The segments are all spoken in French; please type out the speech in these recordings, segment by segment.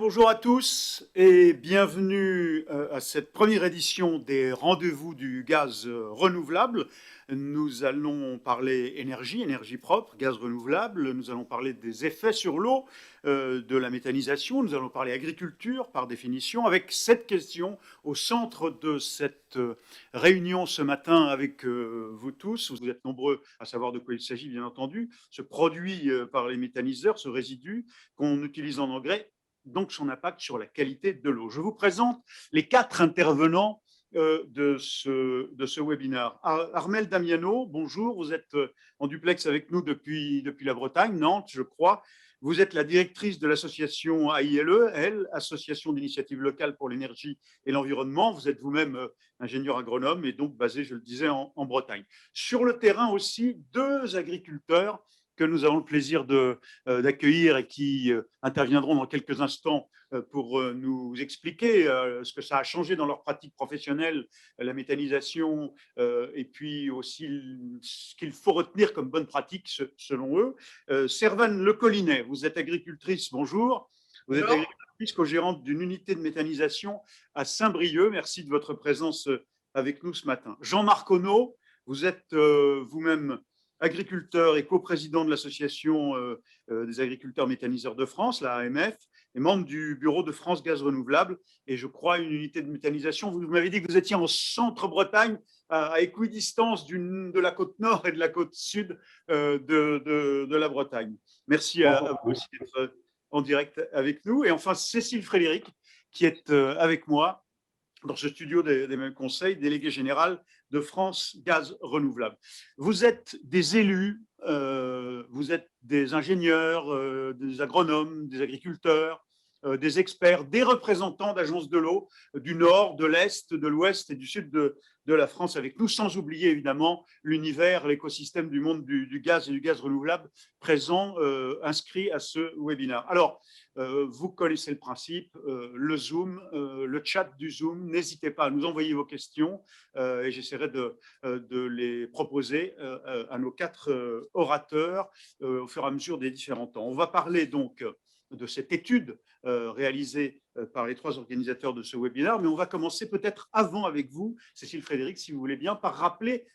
bonjour à tous et bienvenue à cette première édition des rendez-vous du gaz renouvelable. Nous allons parler énergie, énergie propre, gaz renouvelable. Nous allons parler des effets sur l'eau, de la méthanisation. Nous allons parler agriculture par définition, avec cette question au centre de cette réunion ce matin avec vous tous. Vous êtes nombreux à savoir de quoi il s'agit, bien entendu. Ce produit par les méthaniseurs, ce résidu qu'on utilise en engrais, donc son impact sur la qualité de l'eau. Je vous présente les 4 intervenants de ce webinaire. Armelle Damiano, bonjour, vous êtes en duplex avec nous depuis la Bretagne, Nantes, je crois. Vous êtes la directrice de l'association AILE, Association d'initiative locale pour l'énergie et l'environnement. Vous êtes vous-même ingénieur agronome et donc basé, je le disais, en Bretagne. Sur le terrain aussi, 2 agriculteurs que nous avons le plaisir d'accueillir et qui interviendront dans quelques instants pour nous expliquer ce que ça a changé dans leur pratique professionnelle, la méthanisation, et puis aussi ce qu'il faut retenir comme bonne pratique selon eux. Servane Le Collinet, vous êtes agricultrice, bonjour. Vous êtes agricultrice co-gérante d'une unité de méthanisation à Saint-Brieuc. Merci de votre présence avec nous ce matin. Jean-Marc Onneau, vous êtes vous-même agriculteur et coprésident de l'association des agriculteurs méthaniseurs de France, la AMF, et membre du bureau de France Gaz Renouvelable, et je crois une unité de méthanisation. Vous m'avez dit que vous étiez en centre-Bretagne, à équidistance de la côte nord et de la côte sud de la Bretagne. Merci à vous aussi d'être en direct avec nous. Et enfin, Cécile Frédéric, qui est avec moi dans ce studio des mêmes conseils, délégué général de France Gaz Renouvelable. Vous êtes des élus, vous êtes des ingénieurs, des agronomes, des agriculteurs, des experts, des représentants d'agences de l'eau du nord, de l'est, de l'ouest et du sud de la France avec nous, sans oublier évidemment l'univers, l'écosystème du monde du gaz et du gaz renouvelable présent, inscrit à ce webinaire. Alors, vous connaissez le principe, le Zoom, le chat du Zoom. N'hésitez pas à nous envoyer vos questions et j'essaierai de les proposer à nos 4 orateurs au fur et à mesure des différents temps. On va parler donc de cette étude réalisée par les 3 organisateurs de ce webinaire, mais on va commencer peut-être avant avec vous, Cécile Frédéric, si vous voulez bien, par rappeler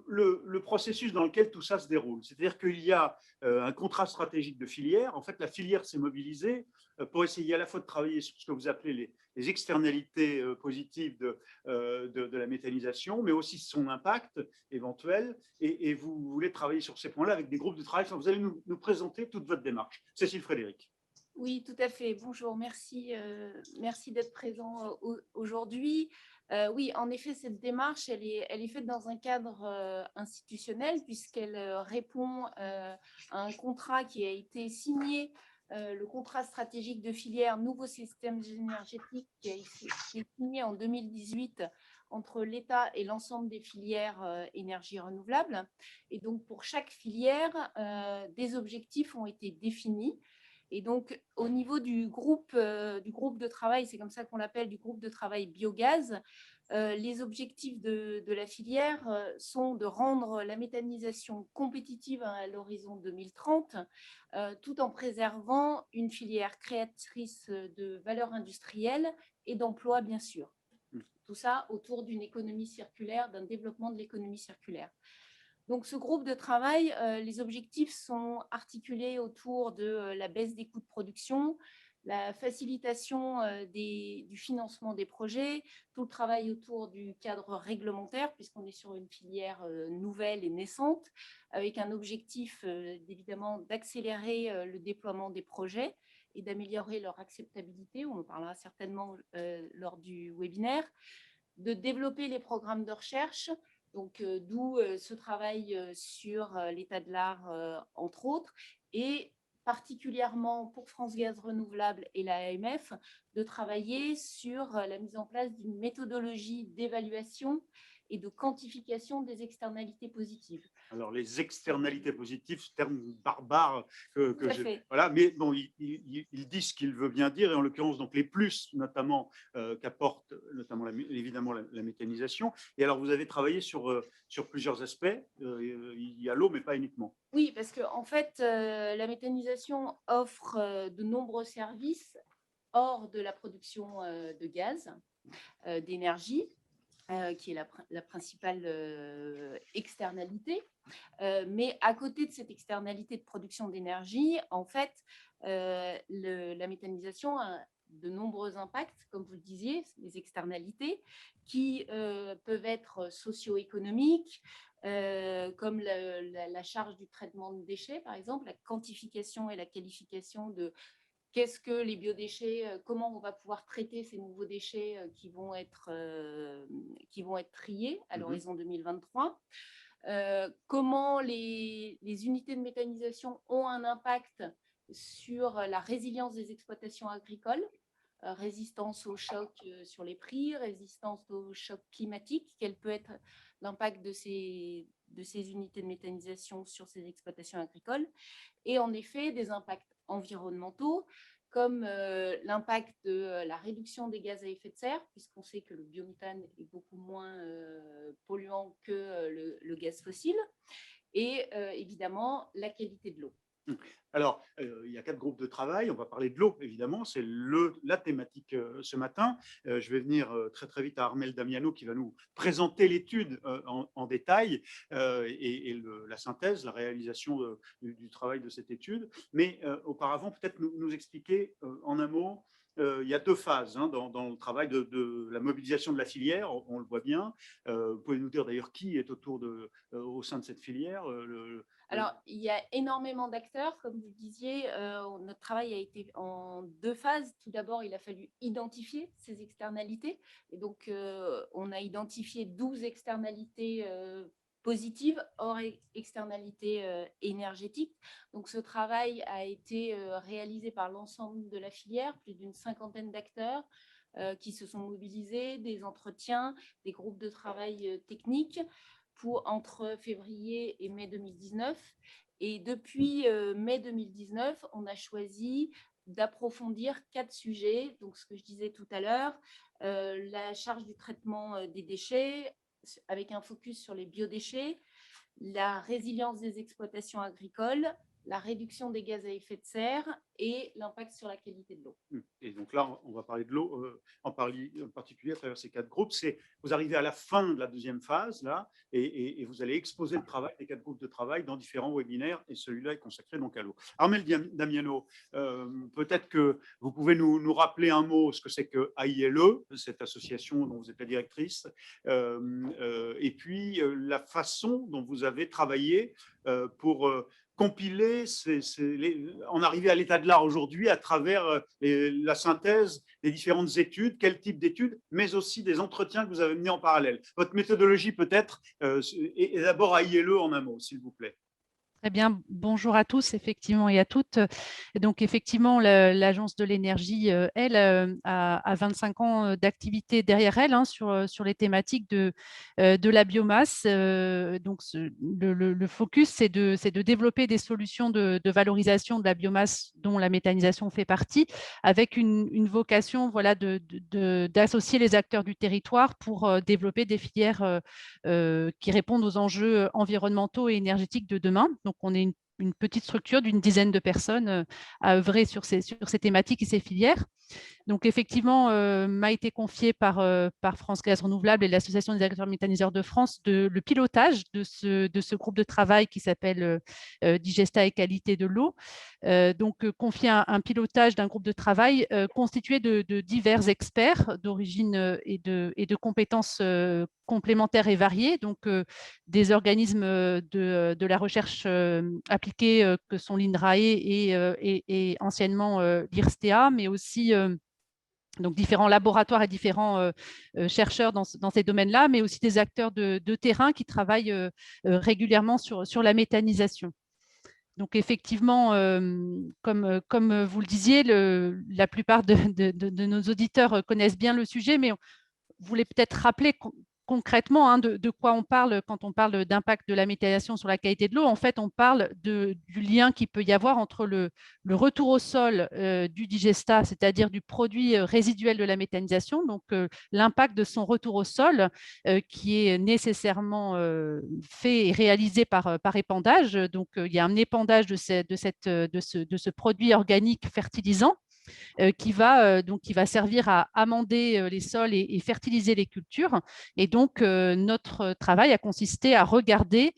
le processus dans lequel tout ça se déroule. C'est-à-dire qu'il y a un contrat stratégique de filière. En fait, la filière s'est mobilisée pour essayer à la fois de travailler sur ce que vous appelez les externalités positives de la méthanisation, mais aussi son impact éventuel. Et vous voulez travailler sur ces points-là avec des groupes de travail. Enfin, vous allez nous présenter toute votre démarche. Cécile Frédéric. Oui, tout à fait. Bonjour, merci, merci d'être présent aujourd'hui. Oui, en effet, cette démarche, elle est faite dans un cadre institutionnel puisqu'elle répond à un contrat qui a été signé, le contrat stratégique de filière Nouveaux systèmes énergétiques qui a été signé en 2018 entre l'État et l'ensemble des filières énergie renouvelable. Et donc, pour chaque filière, des objectifs ont été définis. Et donc, au niveau du groupe de travail, c'est comme ça qu'on l'appelle, du groupe de travail biogaz, les objectifs de la filière sont de rendre la méthanisation compétitive à l'horizon 2030, tout en préservant une filière créatrice de valeur industrielle et d'emplois, bien sûr. Tout ça autour d'une économie circulaire, d'un développement de l'économie circulaire. Donc, ce groupe de travail, les objectifs sont articulés autour de la baisse des coûts de production, la facilitation du financement des projets, tout le travail autour du cadre réglementaire, puisqu'on est sur une filière nouvelle et naissante, avec un objectif évidemment d'accélérer le déploiement des projets et d'améliorer leur acceptabilité. On en parlera certainement lors du webinaire, de développer les programmes de recherche. Donc, d'où ce travail sur l'état de l'art, entre autres, et particulièrement pour France Gaz Renouvelable et la AMF, de travailler sur la mise en place d'une méthodologie d'évaluation et de quantification des externalités positives. Alors, les externalités positives, ce terme barbare que je... Voilà, mais bon, il dit ce qu'il veut bien dire, et en l'occurrence, donc les plus, notamment, qu'apporte notamment, évidemment, la méthanisation. Et alors, vous avez travaillé sur plusieurs aspects. Il y a l'eau, mais pas uniquement. Oui, parce qu'en fait, la méthanisation offre de nombreux services hors de la production de gaz, d'énergie, qui est la principale externalité. Mais à côté de cette externalité de production d'énergie, en fait, la méthanisation a de nombreux impacts, comme vous le disiez, les externalités, qui peuvent être socio-économiques, comme la charge du traitement de déchets, par exemple, la quantification et la qualification de qu'est-ce que les biodéchets, comment on va pouvoir traiter ces nouveaux déchets qui vont être triés à l'horizon 2023. Comment les unités de méthanisation ont un impact sur la résilience des exploitations agricoles, résistance aux chocs sur les prix, résistance aux chocs climatiques, quel peut être l'impact de ces unités de méthanisation sur ces exploitations agricoles, et en effet des impacts environnementaux, comme l'impact de la réduction des gaz à effet de serre, puisqu'on sait que le biométhane est beaucoup moins polluant que le gaz fossile, et évidemment la qualité de l'eau. Alors, il y a 4 groupes de travail. On va parler de l'eau, évidemment. C'est la thématique ce matin. Je vais venir très, très vite à Armelle Damiano qui va nous présenter l'étude en détail et la synthèse, la réalisation du travail de cette étude. Mais auparavant, peut-être nous expliquer en un mot. Il y a 2 phases dans le travail de la mobilisation de la filière, on le voit bien. Vous pouvez nous dire d'ailleurs qui est au sein de cette filière Alors, il y a énormément d'acteurs, comme vous le disiez. Notre travail a été en 2 phases. Tout d'abord, il a fallu identifier ces externalités. Et donc, on a identifié 12 externalités positives, hors externalités énergétiques. Donc, ce travail a été réalisé par l'ensemble de la filière, plus d'une 50aine d'acteurs qui se sont mobilisés, des entretiens, des groupes de travail techniques, entre février et mai 2019. Et depuis mai 2019, on a choisi d'approfondir 4 sujets. Donc, ce que je disais tout à l'heure, la charge du traitement des déchets, avec un focus sur les biodéchets, la résilience des exploitations agricoles, la réduction des gaz à effet de serre et l'impact sur la qualité de l'eau. Et donc là, on va parler de l'eau en particulier à travers ces 4 groupes. Vous arrivez à la fin de la 2e phase, là, et vous allez exposer le travail des 4 groupes de travail dans différents webinaires, et celui-là est consacré donc à l'eau. Armelle Damiano, peut-être que vous pouvez nous rappeler un mot ce que c'est que AILE, cette association dont vous êtes la directrice, et puis la façon dont vous avez travaillé pour compiler, en arriver à l'état de l'art aujourd'hui à travers la synthèse des différentes études, quel type d'études, mais aussi des entretiens que vous avez menés en parallèle. Votre méthodologie peut-être, et d'abord à ILE en un mot, s'il vous plaît. Très bien, bonjour à tous effectivement et à toutes. Et donc effectivement, l'Agence de l'énergie, elle, a 25 ans d'activité derrière elle sur les thématiques de la biomasse. Donc le focus, c'est de développer des solutions de valorisation de la biomasse dont la méthanisation fait partie, avec une vocation d'associer les acteurs du territoire pour développer des filières qui répondent aux enjeux environnementaux et énergétiques de demain. Donc, on est une petite structure d'une dizaine de personnes à œuvrer sur ces thématiques et ces filières. Donc, effectivement, m'a été confié par France Gaz Renouvelable et l'Association des agriculteurs méthaniseurs de France le pilotage de ce groupe de travail qui s'appelle Digesta et qualité de l'eau. Donc, confier un pilotage d'un groupe de travail constitué de divers experts d'origine et de compétences complémentaires et variées, donc des organismes de la recherche appliquée que sont l'INRAE et anciennement l'IRSTEA, mais aussi donc différents laboratoires et différents chercheurs dans ces domaines-là, mais aussi des acteurs de terrain qui travaillent régulièrement sur la méthanisation. Donc effectivement, comme vous le disiez, la plupart de nos auditeurs connaissent bien le sujet, mais vous voulez peut-être rappeler concrètement de quoi on parle quand on parle d'impact de la méthanisation sur la qualité de l'eau. En fait, on parle du lien qu'il peut y avoir entre le retour au sol du digesta, c'est-à-dire du produit résiduel de la méthanisation, donc l'impact de son retour au sol qui est nécessairement fait et réalisé par épandage. Donc, il y a un épandage de ce produit organique fertilisant qui va servir à amender les sols et fertiliser les cultures. Et donc, notre travail a consisté à regarder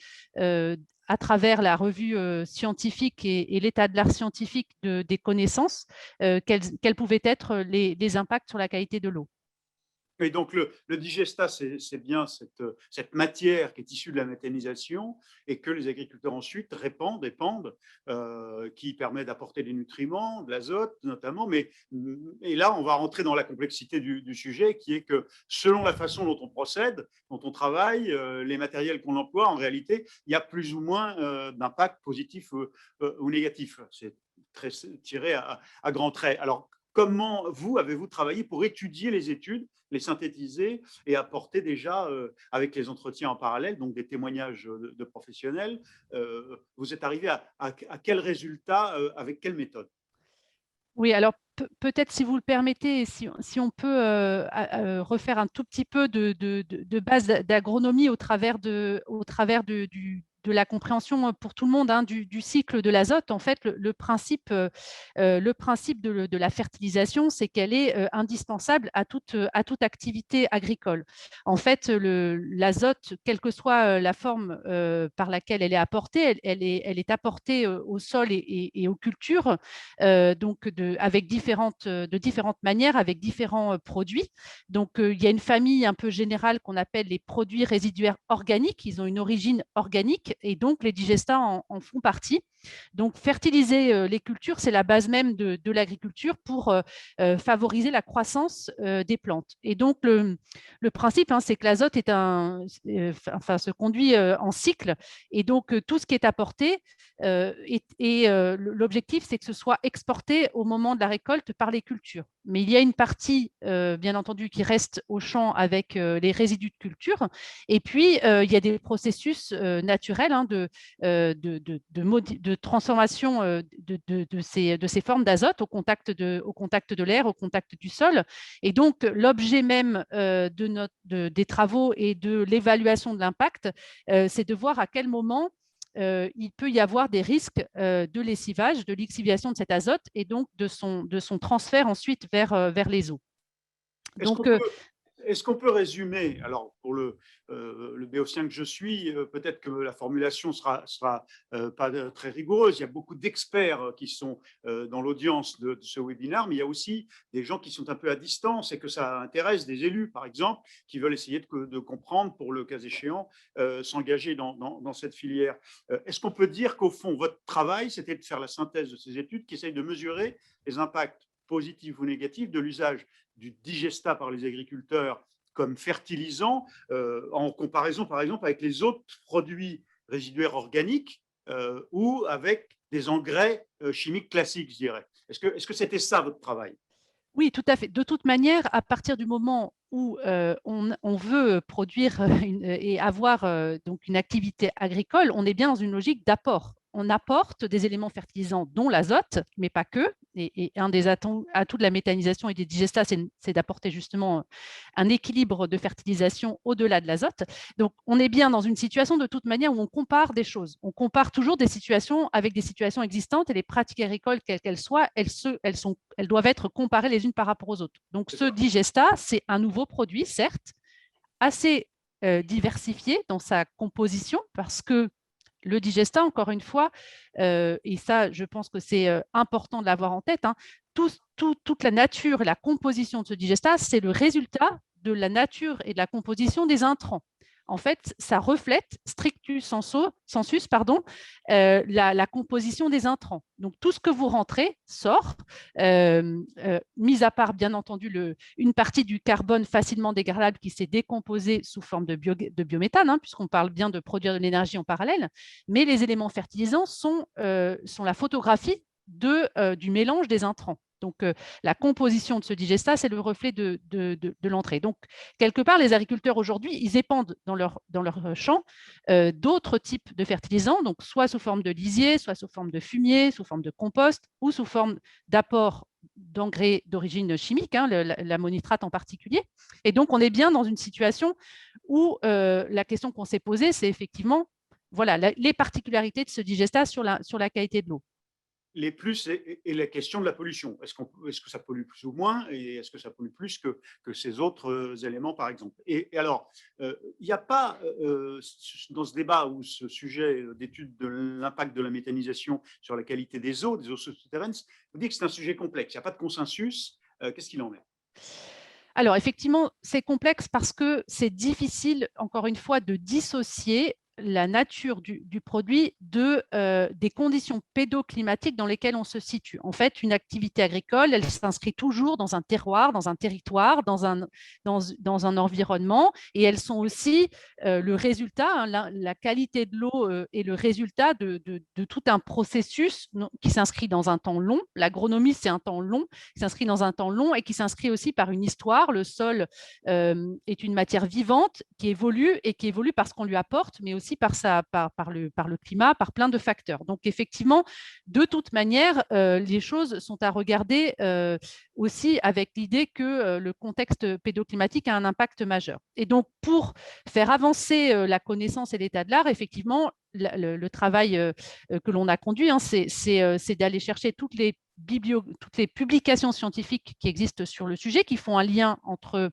à travers la revue scientifique et l'état de l'art scientifique des connaissances, quels pouvaient être les impacts sur la qualité de l'eau. Et donc, le digestat, c'est bien cette matière qui est issue de la méthanisation et que les agriculteurs ensuite épandent, qui permet d'apporter des nutriments, de l'azote notamment. Et là, on va rentrer dans la complexité du sujet, qui est que selon la façon dont on procède, dont on travaille, les matériels qu'on emploie, en réalité, il y a plus ou moins d'impact positif ou négatif. C'est très tiré à grands traits. Alors, comment avez-vous travaillé pour étudier les études, les synthétiser et apporter déjà, avec les entretiens en parallèle, donc des témoignages de professionnels, vous êtes arrivé à quel résultat, avec quelle méthode? Oui, alors peut-être, si vous le permettez, si on peut refaire un tout petit peu de base d'agronomie au travers de la compréhension pour tout le monde, hein, du cycle de l'azote. En fait, le principe de la fertilisation, c'est qu'elle est indispensable à toute activité agricole. En fait, l'azote, quelle que soit la forme par laquelle elle est apportée, elle est apportée au sol et aux cultures, donc de différentes manières, avec différents produits. Donc, il y a une famille un peu générale qu'on appelle les produits résiduaires organiques. Ils ont une origine organique et donc les digestats en font partie. Donc, fertiliser les cultures, c'est la base même de l'agriculture pour favoriser la croissance des plantes. Et donc, le principe, hein, c'est que l'azote se conduit en cycle. Et donc, tout ce qui est apporté, l'objectif, c'est que ce soit exporté au moment de la récolte par les cultures. Mais il y a une partie, bien entendu, qui reste au champ avec les résidus de culture. Et puis, il y a des processus naturels, hein, de transformation de ces formes d'azote au contact de l'air, au contact du sol. Et donc, l'objet même des travaux et de l'évaluation de l'impact, c'est de voir à quel moment il peut y avoir des risques de lessivage, de lixiviation de cet azote et donc de son transfert ensuite vers les eaux. Est-ce Donc, qu'on peut, est-ce qu'on peut résumer, alors pour le béotien que je suis, peut-être que la formulation sera pas très rigoureuse. Il y a beaucoup d'experts qui sont dans l'audience de ce webinaire, mais il y a aussi des gens qui sont un peu à distance et que ça intéresse, des élus par exemple, qui veulent essayer de comprendre pour le cas échéant, s'engager dans cette filière. Est-ce qu'on peut dire qu'au fond, votre travail, c'était de faire la synthèse de ces études qui essayent de mesurer les impacts positifs ou négatifs de l'usage du digestat par les agriculteurs comme fertilisant, en comparaison par exemple avec les autres produits résiduaires organiques ou avec des engrais chimiques classiques, je dirais. Est-ce que c'était ça votre travail? oui, tout à fait. De toute manière, à partir du moment où on veut produire et avoir donc une activité agricole, on est bien dans une logique d'apport. On apporte des éléments fertilisants, dont l'azote, mais pas que. Et un des atouts de la méthanisation et des digestats, c'est d'apporter justement un équilibre de fertilisation au-delà de l'azote. Donc, on est bien dans une situation de toute manière où on compare des choses. On compare toujours des situations avec des situations existantes et les pratiques agricoles, quelles qu'elles soient, elles doivent être comparées les unes par rapport aux autres. Donc, ce digestat, c'est un nouveau produit, certes, assez diversifié dans sa composition parce que le digestat, encore une fois, et ça, je pense que c'est important de l'avoir en tête, hein, toute la nature et la composition de ce digestat, c'est le résultat de la nature et de la composition des intrants. En fait, ça reflète strictus sensus la composition des intrants. Donc, tout ce que vous rentrez sort, mis à part, bien entendu, une partie du carbone facilement dégradable qui s'est décomposé sous forme de biométhane, hein, puisqu'on parle bien de produire de l'énergie en parallèle. Mais les éléments fertilisants sont la photographie du mélange des intrants. Donc, la composition de ce digestat, c'est le reflet de l'entrée. Donc, quelque part, les agriculteurs aujourd'hui, ils épandent dans leur champ d'autres types de fertilisants, donc soit sous forme de lisier, soit sous forme de fumier, sous forme de compost ou sous forme d'apport d'engrais d'origine chimique, hein, l'ammonitrate en particulier. Et donc, on est bien dans une situation où la question qu'on s'est posée, c'est effectivement voilà, les particularités de ce digestat sur la qualité de l'eau. les plus et la question de la pollution. Est-ce que ça pollue plus ou moins et est-ce que ça pollue plus que ces autres éléments, par exemple. Et alors, il n'y a pas, dans ce débat ou ce sujet d'étude de l'impact de la méthanisation sur la qualité des eaux souterraines, vous dites que c'est un sujet complexe, il n'y a pas de consensus. Qu'est-ce qu'il en est? Alors, effectivement, c'est complexe parce que c'est difficile, encore une fois, de dissocier la nature du produit des conditions pédoclimatiques dans lesquelles on se situe. En fait, une activité agricole, elle s'inscrit toujours dans un terroir, dans un territoire, dans un environnement, et elles sont aussi le résultat, hein, la qualité de l'eau est le résultat de tout un processus qui s'inscrit dans un temps long. L'agronomie, c'est un temps long, qui s'inscrit dans un temps long et qui s'inscrit aussi par une histoire. Le sol est une matière vivante qui évolue parce qu'on lui apporte, mais aussi par le climat, par plein de facteurs. Donc, effectivement, de toute manière, les choses sont à regarder aussi avec l'idée que le contexte pédoclimatique a un impact majeur. Et donc, pour faire avancer la connaissance et l'état de l'art, effectivement, le travail que l'on a conduit, hein, c'est d'aller chercher toutes les publications scientifiques qui existent sur le sujet, qui font un lien entre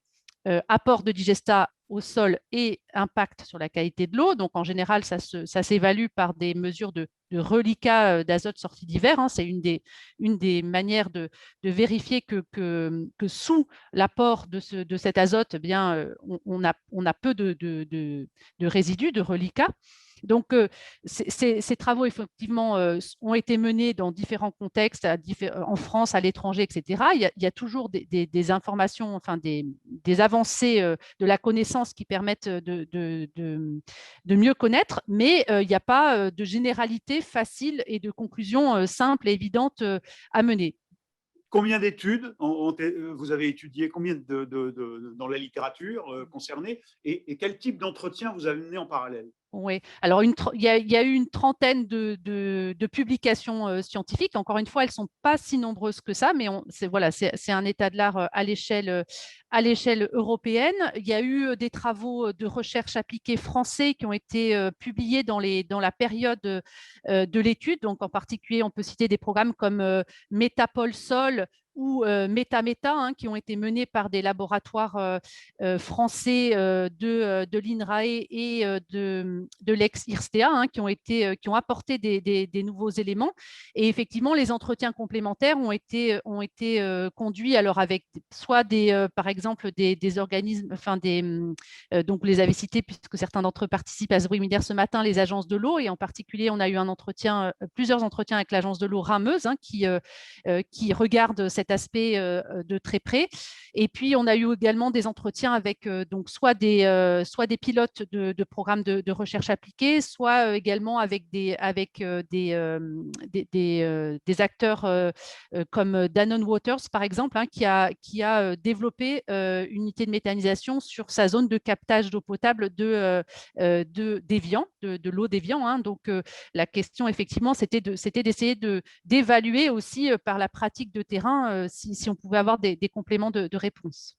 apport de digestat au sol et impact sur la qualité de l'eau. Donc, en général, ça s'évalue par des mesures de reliquat d'azote sorti d'hiver. Hein. C'est une des manières de vérifier que sous l'apport de cet azote, eh bien, on a peu de résidus, de reliquats. Donc, ces travaux, effectivement, ont été menés dans différents contextes, en France, à l'étranger, etc. Il y a toujours des informations, enfin des avancées de la connaissance qui permettent de mieux connaître, mais il n'y a pas de généralité facile et de conclusion simple et évidente à mener. Combien d'études vous avez étudié, combien dans la littérature concernée, et quel type d'entretien vous avez mené en parallèle? Oui, alors il y a eu une trentaine de publications scientifiques. Encore une fois, elles ne sont pas si nombreuses que ça, mais c'est un état de l'art à l'échelle européenne. Il y a eu des travaux de recherche appliquée français qui ont été publiés dans la période de l'étude. Donc, en particulier, on peut citer des programmes comme Métapol Sol ou Méta-Méta, hein, qui ont été menés par des laboratoires français de l'INRAE et de l'ex-IRSTEA, hein, qui ont apporté des nouveaux éléments. Et effectivement, les entretiens complémentaires ont été conduits alors avec soit par exemple des organismes, enfin donc vous les avez cités puisque certains d'entre eux participent à ce webinaire ce matin, les agences de l'eau, et en particulier, on a eu plusieurs entretiens avec l'agence de l'eau Rameuse, hein, qui regarde cet aspect de très près. Et puis, on a eu également des entretiens avec donc soit des pilotes de programmes de recherche appliquée, soit également avec des acteurs comme Danone Waters, par exemple, hein, qui a développé une unité de méthanisation sur sa zone de captage d'eau potable d'Évian, de l'eau d'Évian. Hein. Donc, la question, effectivement, c'était d'essayer d'évaluer aussi par la pratique de terrain si on pouvait avoir des compléments de réponse.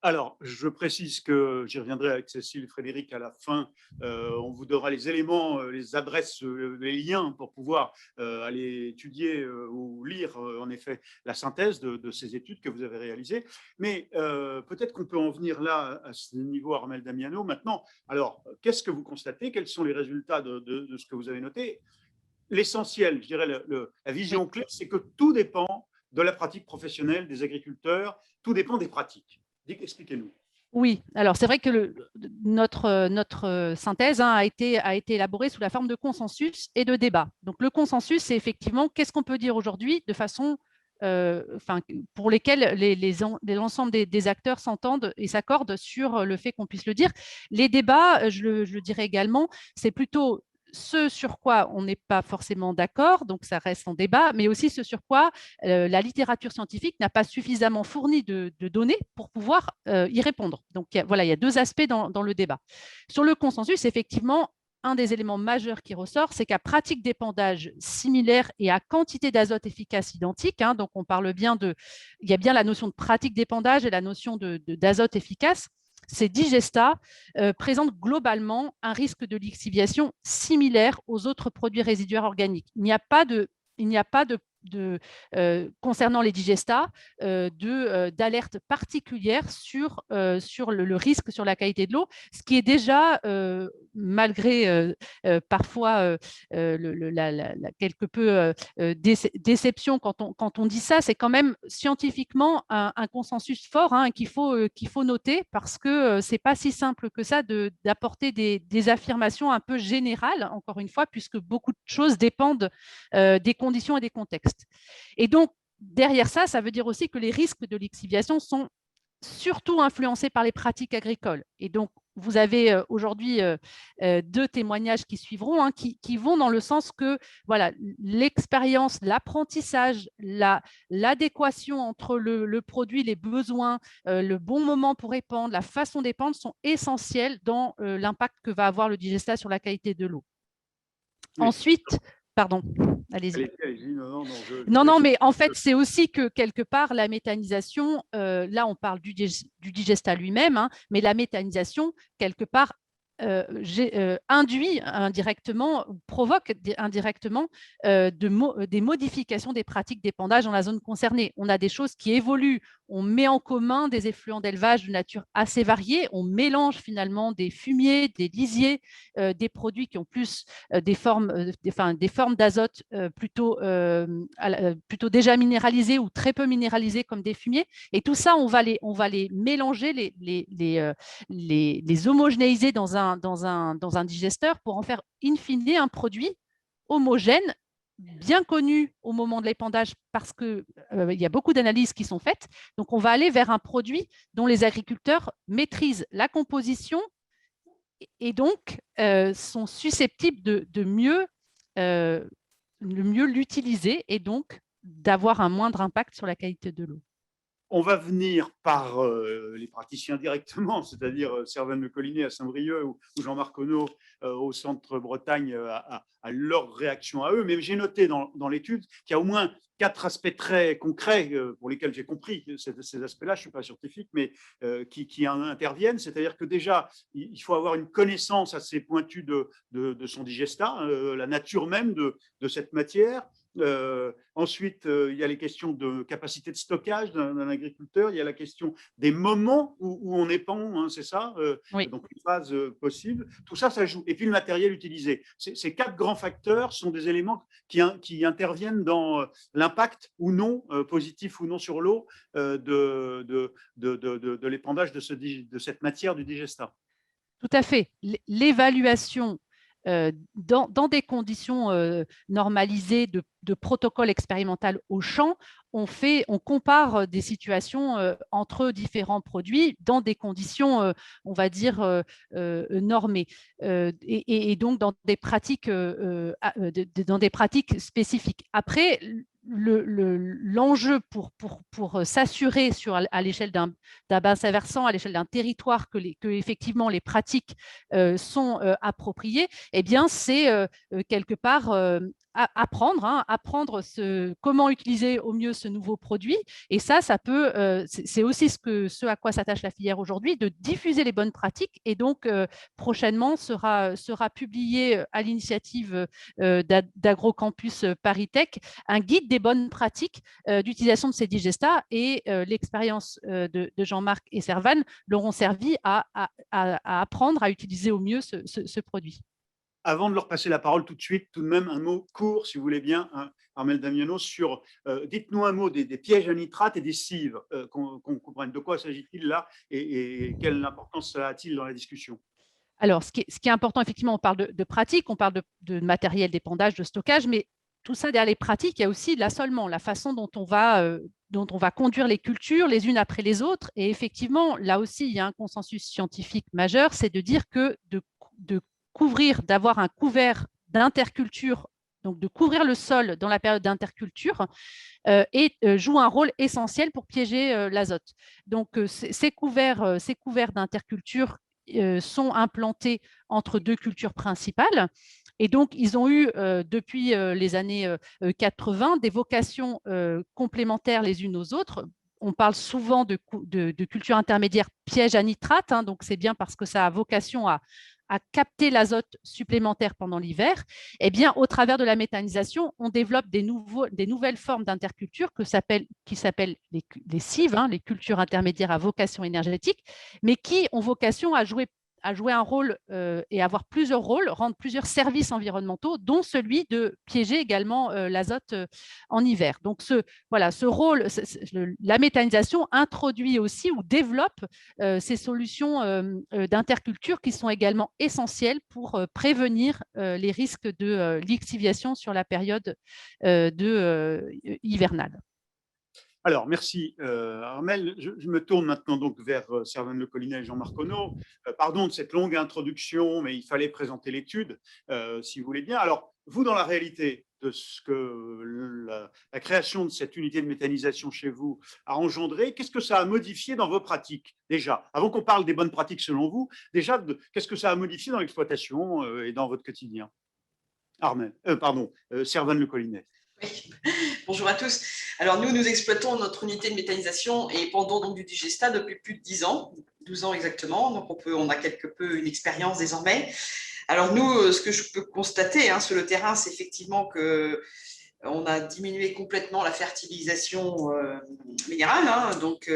Alors, je précise que j'y reviendrai avec Cécile et Frédéric à la fin. On vous donnera les éléments, les adresses, les liens pour pouvoir aller étudier ou lire en effet la synthèse de ces études que vous avez réalisées. Mais peut-être qu'on peut en venir là à ce niveau, Armelle Damiano. Maintenant, alors, qu'est-ce que vous constatez? Quels sont les résultats de ce que vous avez noté? L'essentiel, je dirais, la vision claire, c'est que tout dépend de la pratique professionnelle des agriculteurs, tout dépend des pratiques. Expliquez-nous. Oui, alors c'est vrai que notre synthèse, hein, a été élaborée sous la forme de consensus et de débat. Donc le consensus, c'est effectivement qu'est-ce qu'on peut dire aujourd'hui de façon pour lesquels l'ensemble des acteurs s'entendent et s'accordent sur le fait qu'on puisse le dire. Les débats, je le dirais également, c'est plutôt ce sur quoi on n'est pas forcément d'accord, donc ça reste en débat, mais aussi ce sur quoi la littérature scientifique n'a pas suffisamment fourni de données pour pouvoir y répondre. Donc il y a deux aspects dans le débat. Sur le consensus, effectivement, un des éléments majeurs qui ressort, c'est qu'à pratique d'épandage similaire et à quantité d'azote efficace identique, hein, donc on parle bien il y a bien la notion de pratique d'épandage et la notion d'azote efficace. Ces digestats présentent globalement un risque de lixiviation similaire aux autres produits résiduaires organiques. Il n'y a pas de concernant les digestats, d'alerte particulière sur le risque sur la qualité de l'eau, ce qui est déjà, malgré parfois quelque peu déception quand on dit ça, c'est quand même scientifiquement un consensus fort, hein, qu'il faut noter, parce que c'est pas si simple que ça d'apporter des affirmations un peu générales, encore une fois, puisque beaucoup de choses dépendent des conditions et des contextes. Et donc, derrière ça, ça veut dire aussi que les risques de lixiviation sont surtout influencés par les pratiques agricoles. Et donc, vous avez aujourd'hui deux témoignages qui suivront, hein, qui vont dans le sens que voilà, l'expérience, l'apprentissage, l'adéquation entre le produit, les besoins, le bon moment pour épandre, la façon d'épandre sont essentiels dans l'impact que va avoir le digestat sur la qualité de l'eau. Oui. Ensuite, pardon, allez-y. Allez-y, Non, mais en fait, c'est aussi que quelque part, la méthanisation, là, on parle du digestat lui-même, hein, mais la méthanisation, quelque part, induit indirectement, provoque indirectement des modifications des pratiques d'épandage dans la zone concernée. On a des choses qui évoluent, on met en commun des effluents d'élevage de nature assez variée, on mélange finalement des fumiers, des lisiers, des produits qui ont plus des formes d'azote plutôt déjà minéralisées ou très peu minéralisées comme des fumiers. Et tout ça, on va les mélanger, les homogénéiser dans un digesteur pour en faire in fine un produit homogène, bien connu au moment de l'épandage parce qu'il y a beaucoup d'analyses qui sont faites. Donc, on va aller vers un produit dont les agriculteurs maîtrisent la composition et donc sont susceptibles de mieux l'utiliser et donc d'avoir un moindre impact sur la qualité de l'eau. On va venir par les praticiens directement, c'est-à-dire Servane Le Collinet à Saint-Brieuc ou Jean-Marc Conneau au Centre Bretagne à leur réaction à eux. Mais j'ai noté dans l'étude qu'il y a au moins 4 aspects très concrets pour lesquels j'ai compris ces aspects-là, je ne suis pas scientifique, mais qui interviennent. C'est-à-dire que déjà, il faut avoir une connaissance assez pointue de son digestat, la nature même de cette matière. Ensuite, il y a les questions de capacité de stockage d'un agriculteur, il y a la question des moments où on épand, hein, c'est ça, oui. Donc une phase possible, tout ça, ça joue. Et puis le matériel utilisé. Ces 4 grands facteurs sont des éléments qui interviennent dans l'impact ou non, positif ou non sur l'eau de l'épandage de cette matière du digestat. Tout à fait. L'évaluation dans des conditions normalisées de protocole expérimental au champ, on compare des situations entre différents produits dans des conditions, on va dire, normées, et donc dans des pratiques spécifiques. Après, l'enjeu pour s'assurer à l'échelle d'un bassin versant, à l'échelle d'un territoire, que effectivement les pratiques sont appropriées, eh bien, c'est quelque part apprendre comment utiliser au mieux ce nouveau produit. Et ça peut, c'est aussi ce à quoi s'attache la filière aujourd'hui, de diffuser les bonnes pratiques. Et donc, prochainement, sera publié à l'initiative d'Agrocampus ParisTech un guide des bonnes pratiques d'utilisation de ces digestats. Et l'expérience de Jean-Marc et Servane leur ont servi à apprendre à utiliser au mieux ce produit. Avant de leur passer la parole tout de suite, tout de même un mot court, si vous voulez bien, hein, Armelle Damiano, sur, dites-nous un mot des pièges à nitrate et des cives, qu'on comprenne de quoi s'agit-il là et quelle importance cela a-t-il dans la discussion. Alors, ce qui est important, effectivement, on parle de pratique, on parle de matériel d'épandage, de stockage, mais tout ça, derrière les pratiques, il y a aussi l'assolement, la façon dont on va conduire les cultures les unes après les autres. Et effectivement, là aussi, il y a un consensus scientifique majeur, c'est de dire que d'avoir un couvert d'interculture, donc de couvrir le sol dans la période d'interculture, joue un rôle essentiel pour piéger l'azote. Donc, ces couverts d'interculture sont implantés entre 2 cultures principales. Et donc, ils ont eu, depuis les années 80, des vocations complémentaires les unes aux autres. On parle souvent de culture intermédiaire piège à nitrate, hein, donc c'est bien parce que ça a vocation à à capter l'azote supplémentaire pendant l'hiver, eh bien, au travers de la méthanisation, on développe des nouvelles formes d'interculture qui s'appellent les CIV, les cultures intermédiaires à vocation énergétique, mais qui ont vocation à jouer un rôle et avoir plusieurs rôles, rendre plusieurs services environnementaux, dont celui de piéger également l'azote en hiver. Donc, ce rôle, la méthanisation introduit aussi ou développe ces solutions d'interculture qui sont également essentielles pour prévenir les risques de lixiviation sur la période hivernale. Alors, merci Armelle. Je me tourne maintenant donc vers Servane Le Collinet et Jean-Marc Conneau. Pardon de cette longue introduction, mais il fallait présenter l'étude, si vous voulez bien. Alors, vous, dans la réalité de ce que la création de cette unité de méthanisation chez vous a engendré, qu'est-ce que ça a modifié dans vos pratiques, déjà? Avant qu'on parle des bonnes pratiques selon vous, déjà, qu'est-ce que ça a modifié dans l'exploitation et dans votre quotidien? Armelle, Servane Le Collinet. Oui. Bonjour à tous. Alors nous exploitons notre unité de méthanisation et pendant donc du Digesta depuis plus de 10 ans, 12 ans exactement, donc on a quelque peu une expérience désormais. Alors nous, ce que je peux constater sur le terrain, c'est effectivement que on a diminué complètement la fertilisation minérale, donc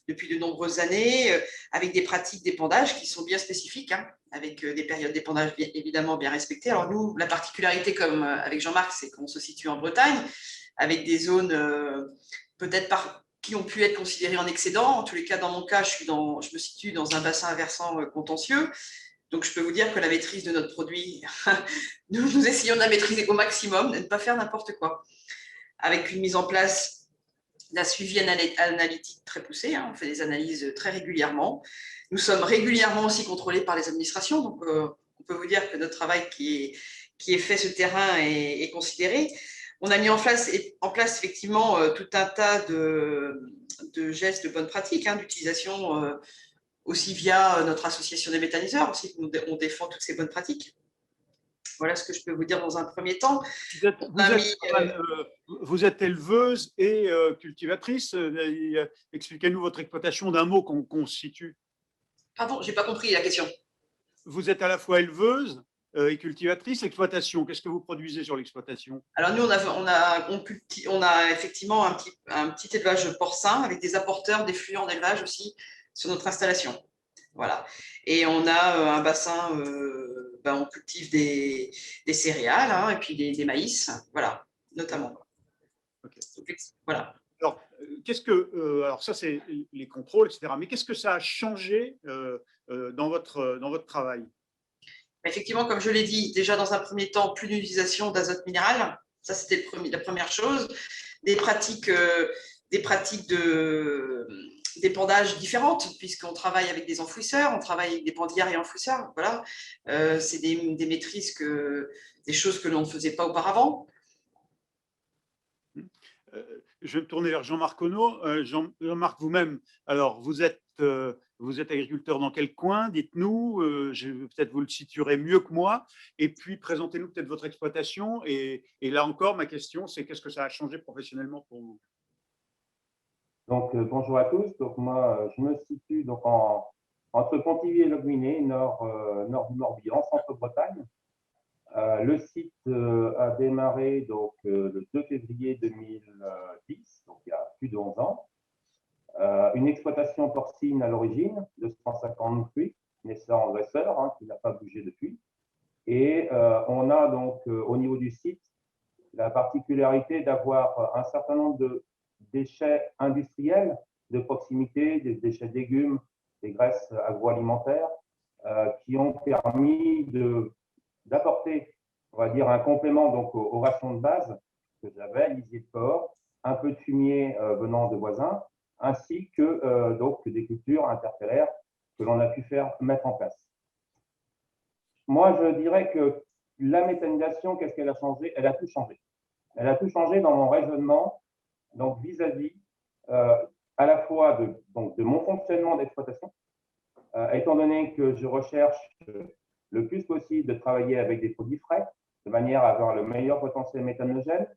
depuis de nombreuses années, avec des pratiques d'épandage qui sont bien spécifiques, avec des périodes d'épandage évidemment bien respectées. Alors nous, la particularité, comme avec Jean-Marc, c'est qu'on se situe en Bretagne, avec des zones peut-être qui ont pu être considérées en excédent. En tous les cas, dans mon cas, je me situe dans un bassin versant contentieux. Donc, je peux vous dire que la maîtrise de notre produit, nous essayons de la maîtriser au maximum, de ne pas faire n'importe quoi. Avec une mise en place d'un suivi analytique très poussé, on fait des analyses très régulièrement. Nous sommes régulièrement aussi contrôlés par les administrations, donc on peut vous dire que notre travail qui est fait sur le terrain est considéré. On a mis en place effectivement tout un tas de gestes de bonne pratique, d'utilisation aussi via notre association des méthaniseurs, aussi, on défend toutes ces bonnes pratiques. Voilà ce que je peux vous dire dans un premier temps. Vous êtes éleveuse et cultivatrice. Expliquez-nous votre exploitation d'un mot qu'on situe. Pardon, je n'ai pas compris la question. Vous êtes à la fois éleveuse et cultivatrice. Exploitation, qu'est-ce que vous produisez sur l'exploitation? Alors nous, on a effectivement un petit élevage porcin avec des apporteurs d'effluents d'élevage aussi sur notre installation. Voilà. Et on a un bassin, on cultive des céréales et puis des maïs, voilà, notamment. Okay. Donc, voilà. Alors, alors ça, c'est les contrôles, etc. Mais qu'est-ce que ça a changé dans votre travail? Effectivement, comme je l'ai dit, déjà dans un premier temps, plus d'utilisation d'azote minéral. Ça, c'était la première chose. Des pratiques d'épandage différentes, puisqu'on travaille avec des enfouisseurs, on travaille avec des pendières et enfouisseurs. Voilà. C'est des maîtrises, des choses que l'on ne faisait pas auparavant. Je vais me tourner vers Jean-Marc Conneau. Jean-Marc, vous-même, alors vous êtes agriculteur dans quel coin? Dites-nous, peut-être vous le situerez mieux que moi. Et puis, présentez-nous peut-être votre exploitation. Et là encore, ma question, c'est qu'est-ce que ça a changé professionnellement pour vous? Donc, bonjour à tous. Donc, moi, je me situe donc entre Pontivy et Logminé, nord du Morbihan, centre-Bretagne. Le site a démarré donc, le 2 février 2010, donc il y a plus de 11 ans. Une exploitation porcine à l'origine, 250 truies, naissant en dresseur, qui n'a pas bougé depuis. Et on a donc au niveau du site la particularité d'avoir un certain nombre de déchets industriels de proximité, des déchets de légumes, des graisses agroalimentaires, qui ont permis d'apporter, on va dire, un complément donc aux rations de base que j'avais, lisier de porc, un peu de fumier venant de voisins, ainsi que donc des cultures interpellaires que l'on a pu mettre en place. Moi, je dirais que la méthanisation, qu'est-ce qu'elle a changé? Elle a tout changé. Elle a tout changé dans mon raisonnement, donc vis-à-vis à la fois de mon fonctionnement d'exploitation, étant donné que je recherche le plus possible de travailler avec des produits frais, de manière à avoir le meilleur potentiel méthanogène.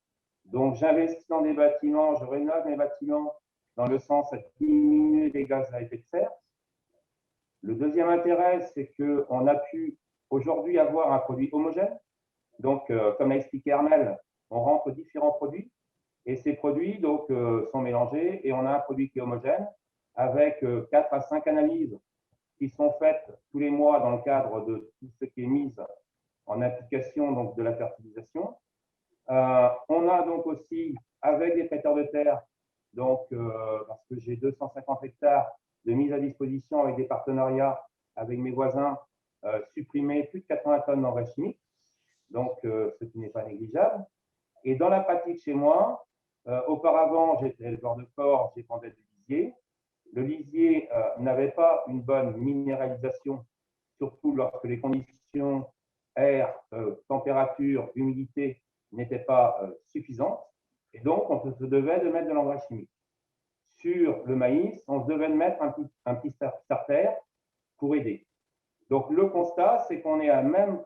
Donc, j'investis dans des bâtiments, je rénove mes bâtiments dans le sens à diminuer les gaz à effet de serre. Le deuxième intérêt, c'est qu'on a pu aujourd'hui avoir un produit homogène. Donc, comme l'a expliqué Armel, on rentre différents produits et ces produits donc, sont mélangés et on a un produit qui est homogène avec 4 à 5 analyses qui sont faites tous les mois dans le cadre de tout ce qui est mis en application donc, de la fertilisation. On a donc aussi, avec des traiteurs de terre, donc, parce que j'ai 250 hectares de mise à disposition avec des partenariats avec mes voisins, supprimé plus de 80 tonnes d'engrais chimiques, donc ce qui n'est pas négligeable. Et dans la pratique chez moi, auparavant, j'étais éleveur de porc, j'épandais du lisier. Le lisier n'avait pas une bonne minéralisation, surtout lorsque les conditions air, température, humidité n'étaient pas suffisantes. Et donc, on se devait de mettre de l'engrais chimique. Sur le maïs, on se devait de mettre un petit starter pour aider. Donc, le constat, c'est qu'on est à même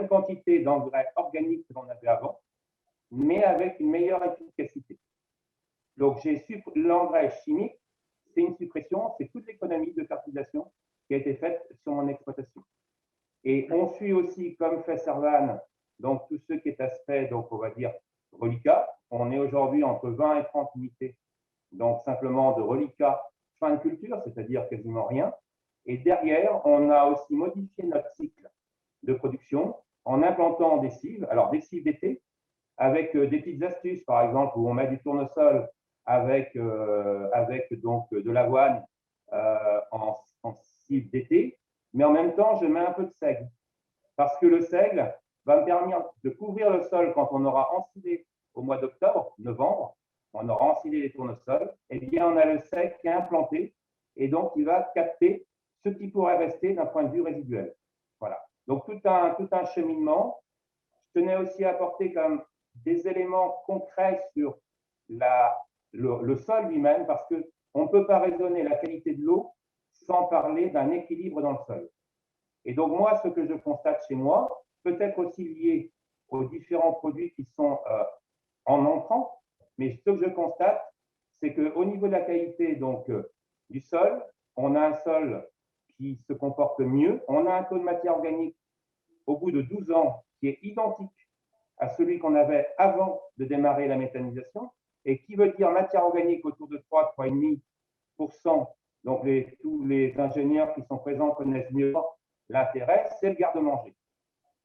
quantité d'engrais organiques que l'on avait avant, mais avec une meilleure efficacité. Donc, l'engrais chimique, c'est une suppression, c'est toute l'économie de fertilisation qui a été faite sur mon exploitation. Et on suit aussi, comme fait Servan, donc tout ce qui est aspect, donc on va dire reliquat. On est aujourd'hui entre 20 et 30 unités, donc simplement de reliquat fin de culture, c'est-à-dire quasiment rien. Et derrière, on a aussi modifié notre cycle de production en implantant des cives, alors des cives d'été, avec des petites astuces, par exemple, où on met du tournesol avec donc de l'avoine en cive d'été, mais en même temps, je mets un peu de seigle, parce que le seigle va me permettre de couvrir le sol quand on aura ensilé au mois d'octobre, novembre, on aura ensilé les tournesols, et bien on a le seigle qui est implanté, et donc il va capter ce qui pourrait rester d'un point de vue résiduel. Voilà. Donc tout un cheminement. Je tenais aussi à apporter comme des éléments concrets sur le sol lui-même, parce qu'on ne peut pas raisonner la qualité de l'eau sans parler d'un équilibre dans le sol. Et donc moi, ce que je constate chez moi, peut-être aussi lié aux différents produits qui sont en entrant, mais ce que je constate, c'est qu'au niveau de la qualité donc, du sol, on a un sol qui se comporte mieux, on a un taux de matière organique au bout de 12 ans qui est identique à celui qu'on avait avant de démarrer la méthanisation, et qui veut dire matière organique autour de 3-3,5%. Donc tous les ingénieurs qui sont présents connaissent mieux l'intérêt, c'est le garde-manger.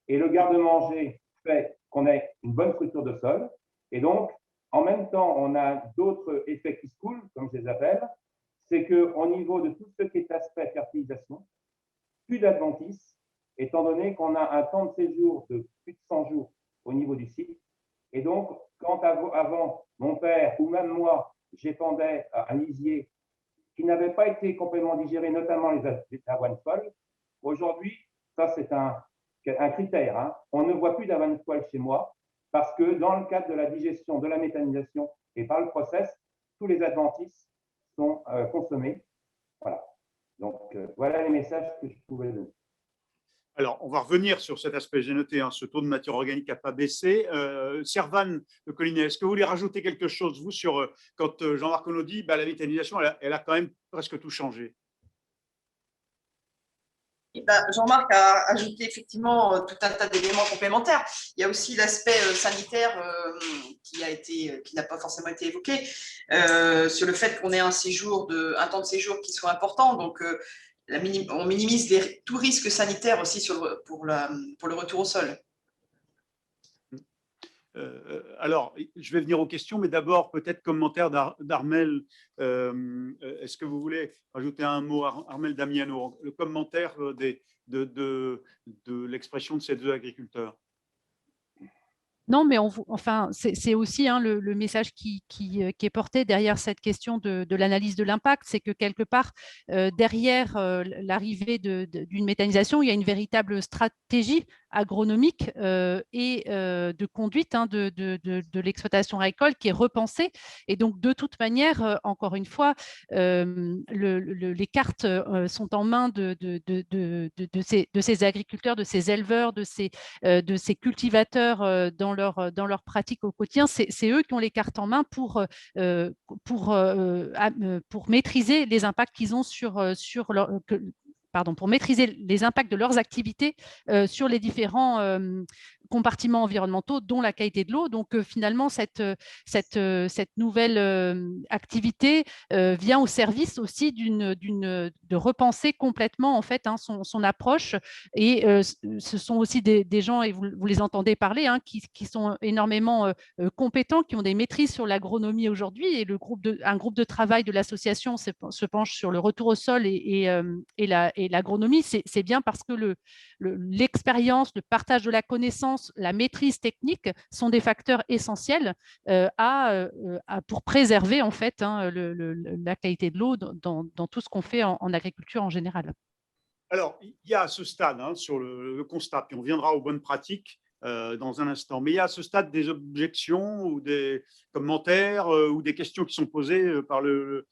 Et le garde-manger fait qu'on ait une bonne structure de sol, et donc en même temps, on a d'autres effets qui se coulent, comme je les appelle, c'est qu'au niveau de tout ce qui est aspect fertilisation, plus d'adventices, étant donné qu'on a un temps de séjour de plus de 100 jours au niveau du site. Et donc, quand avant, mon père ou même moi, j'épandais un lisier qui n'avait pas été complètement digéré, notamment les avoines folles, aujourd'hui, ça c'est un critère. Hein. On ne voit plus d'avoine folle chez moi parce que dans le cadre de la digestion, de la méthanisation et par le process, tous les adventices sont consommés. Voilà. Donc, voilà les messages que je pouvais donner. Alors, on va revenir sur cet aspect, j'ai noté, hein, ce taux de matière organique n'a pas baissé. Servan de Collinet, est-ce que vous voulez rajouter quelque chose, vous, sur quand Jean-Marc Onod dit la méthanisation, elle a quand même presque tout changé? Jean-Marc a ajouté effectivement tout un tas d'éléments complémentaires. Il y a aussi l'aspect sanitaire qui n'a pas forcément été évoqué, sur le fait qu'on ait un temps de séjour qui soit important. Donc, on minimise tout risque sanitaire aussi pour le retour au sol. Alors, je vais venir aux questions, mais d'abord, peut-être commentaire d'Armel. Est-ce que vous voulez rajouter un mot, Armel Damiano, le commentaire de l'expression de ces deux agriculteurs? Non, mais c'est aussi le message qui est porté derrière cette question de l'analyse de l'impact, c'est que quelque part, derrière l'arrivée d'une méthanisation, il y a une véritable stratégie agronomique et de conduite de l'exploitation agricole qui est repensée. Et donc, de toute manière, encore une fois, les cartes sont en main de ces agriculteurs, de ces éleveurs, de ces cultivateurs dans leur pratique au quotidien. C'est eux qui ont les cartes en main pour maîtriser les impacts qu'ils ont sur pour maîtriser les impacts de leurs activités sur les différents compartiments environnementaux, dont la qualité de l'eau. Donc, finalement, cette nouvelle activité vient au service aussi de repenser complètement en fait son approche. Et ce sont aussi des gens, et vous les entendez parler, qui sont énormément compétents, qui ont des maîtrises sur l'agronomie aujourd'hui. Et un groupe de travail de l'association se penche sur le retour au sol et l'agronomie. C'est bien parce que l'expérience, le partage de la connaissance, la maîtrise technique sont des facteurs essentiels pour préserver en fait la qualité de l'eau dans tout ce qu'on fait en agriculture en général. Alors, il y a à ce stade, sur le constat, puis on viendra aux bonnes pratiques dans un instant, mais il y a à ce stade des objections ou des commentaires ou des questions qui sont posées par le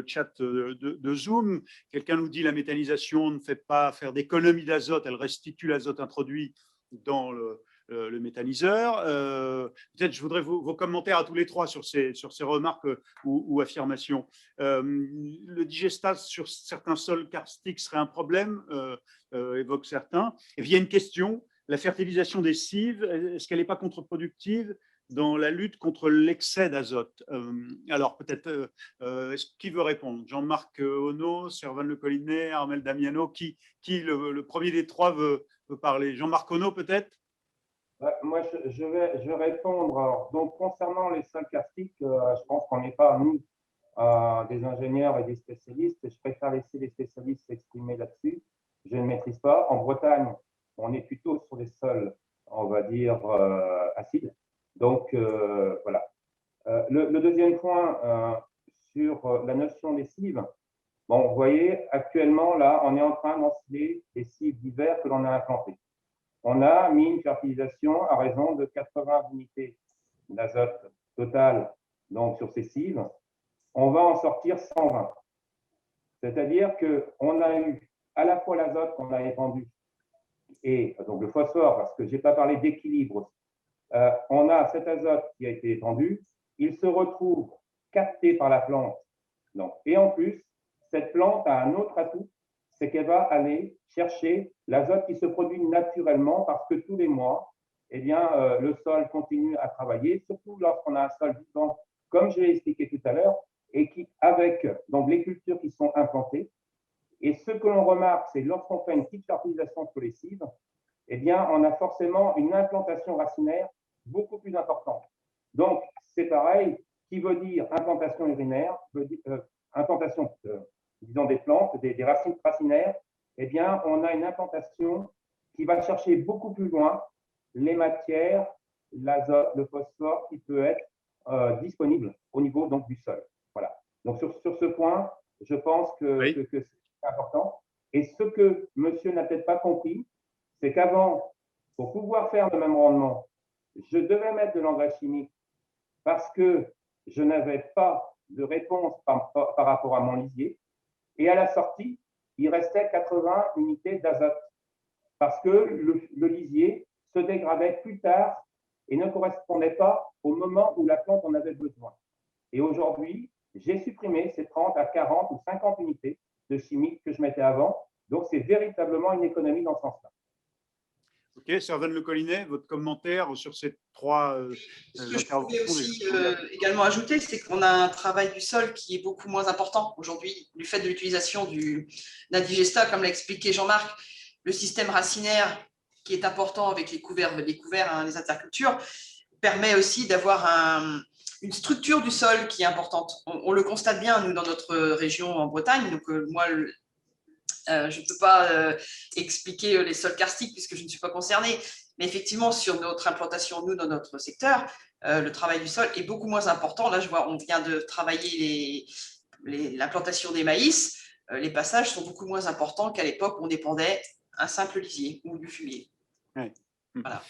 chat de Zoom. Quelqu'un nous dit la méthanisation ne fait pas faire d'économie d'azote, elle restitue l'azote introduit dans le méthaniseur. Peut-être je voudrais vos commentaires à tous les trois sur ces remarques ou affirmations. Le digestat sur certains sols karstiques serait un problème, évoquent certains. Et puis il y a une question, la fertilisation des cives, est-ce qu'elle n'est pas contre-productive dans la lutte contre l'excès d'azote? Alors peut-être, qui veut répondre? Jean-Marc Ono, Servan Le Collinet, Armel Damiano, qui le premier des trois veut parler? Jean-Marc Ono peut-être? Moi, je vais répondre. Alors, donc, concernant les sols karstiques, je pense qu'on n'est pas, nous, des ingénieurs et des spécialistes. Je préfère laisser les spécialistes s'exprimer là-dessus. Je ne maîtrise pas. En Bretagne, on est plutôt sur des sols, on va dire, acides. Donc, voilà. Le deuxième point, sur la notion des cives. Bon, vous voyez, actuellement, là, on est en train d'enceler les cives d'hiver que l'on a implantées. On a mis une fertilisation à raison de 80 unités d'azote total donc sur ces cives. On va en sortir 120. C'est-à-dire qu'on a eu à la fois l'azote qu'on a épandu et donc le phosphore, parce que je n'ai pas parlé d'équilibre. On a cet azote qui a été épandu, il se retrouve capté par la plante. Donc, et en plus, cette plante a un autre atout, c'est qu'elle va aller chercher l'azote qui se produit naturellement parce que tous les mois, eh bien, le sol continue à travailler, surtout lorsqu'on a un sol vivant, comme je l'ai expliqué tout à l'heure, et qui, avec donc, les cultures qui sont implantées. Et ce que l'on remarque, c'est lorsqu'on fait une petite fertilisation sur les cives, eh bien, on a forcément une implantation racinaire beaucoup plus importante. Donc, c'est pareil, qui veut dire implantation urinaire, veut dire, implantation disons des plantes, des racines racinaires, eh bien, on a une implantation qui va chercher beaucoup plus loin les matières, l'azote, le phosphore qui peut être disponible au niveau donc, du sol. Voilà. Donc, sur ce point, je pense que, oui. que c'est important. Et ce que monsieur n'a peut-être pas compris, c'est qu'avant, pour pouvoir faire le même rendement, je devais mettre de l'engrais chimique parce que je n'avais pas de réponse par rapport à mon lisier. Et à la sortie, il restait 80 unités d'azote parce que le lisier se dégradait plus tard et ne correspondait pas au moment où la plante en avait besoin. Et aujourd'hui, j'ai supprimé ces 30 à 40 ou 50 unités de chimique que je mettais avant. Donc, c'est véritablement une économie dans ce sens-là. Ok, Servan Le Collinet, votre commentaire sur ces trois Ce que je voulais aussi également ajouter, c'est qu'on a un travail du sol qui est beaucoup moins important aujourd'hui du fait de l'utilisation d'un digestat, comme l'a expliqué Jean-Marc. Le système racinaire qui est important avec les couverts, les intercultures, permet aussi d'avoir une structure du sol qui est importante. On le constate bien, nous, dans notre région en Bretagne. Donc, moi, je ne peux pas expliquer les sols karstiques puisque je ne suis pas concernée, mais effectivement, sur notre implantation, nous, dans notre secteur, le travail du sol est beaucoup moins important. Là, je vois, on vient de travailler l'implantation des maïs. Les passages sont beaucoup moins importants qu'à l'époque où on dépendait un simple lisier ou du fumier. Ouais. Voilà.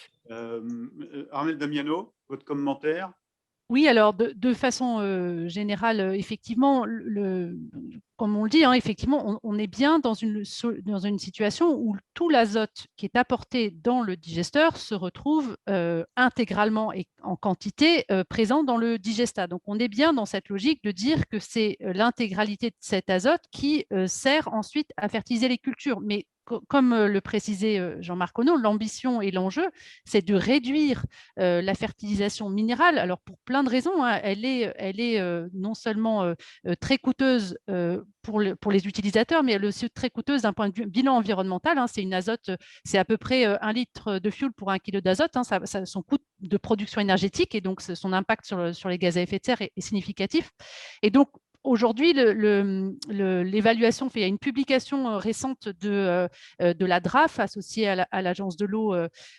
Armel Damiano, votre commentaire? Oui, alors de façon générale, effectivement, comme on le dit, hein, effectivement, on est bien dans une situation où tout l'azote qui est apporté dans le digesteur se retrouve intégralement et en quantité présent dans le digestat. Donc, on est bien dans cette logique de dire que c'est l'intégralité de cet azote qui sert ensuite à fertiliser les cultures. Mais comme le précisait Jean-Marc Auneau, l'ambition et l'enjeu, c'est de réduire la fertilisation minérale. Alors, pour plein de raisons, hein, elle est non seulement très coûteuse pour les utilisateurs, mais elle est aussi très coûteuse d'un point de vue bilan environnemental. Hein. C'est une azote, c'est à peu près 1 litre de fuel pour 1 kilo d'azote. Hein. Son coût de production énergétique et donc son impact sur les gaz à effet de serre est significatif. Et donc, aujourd'hui, l'évaluation fait, il y a une publication récente de la DRAF associée à l'Agence de l'eau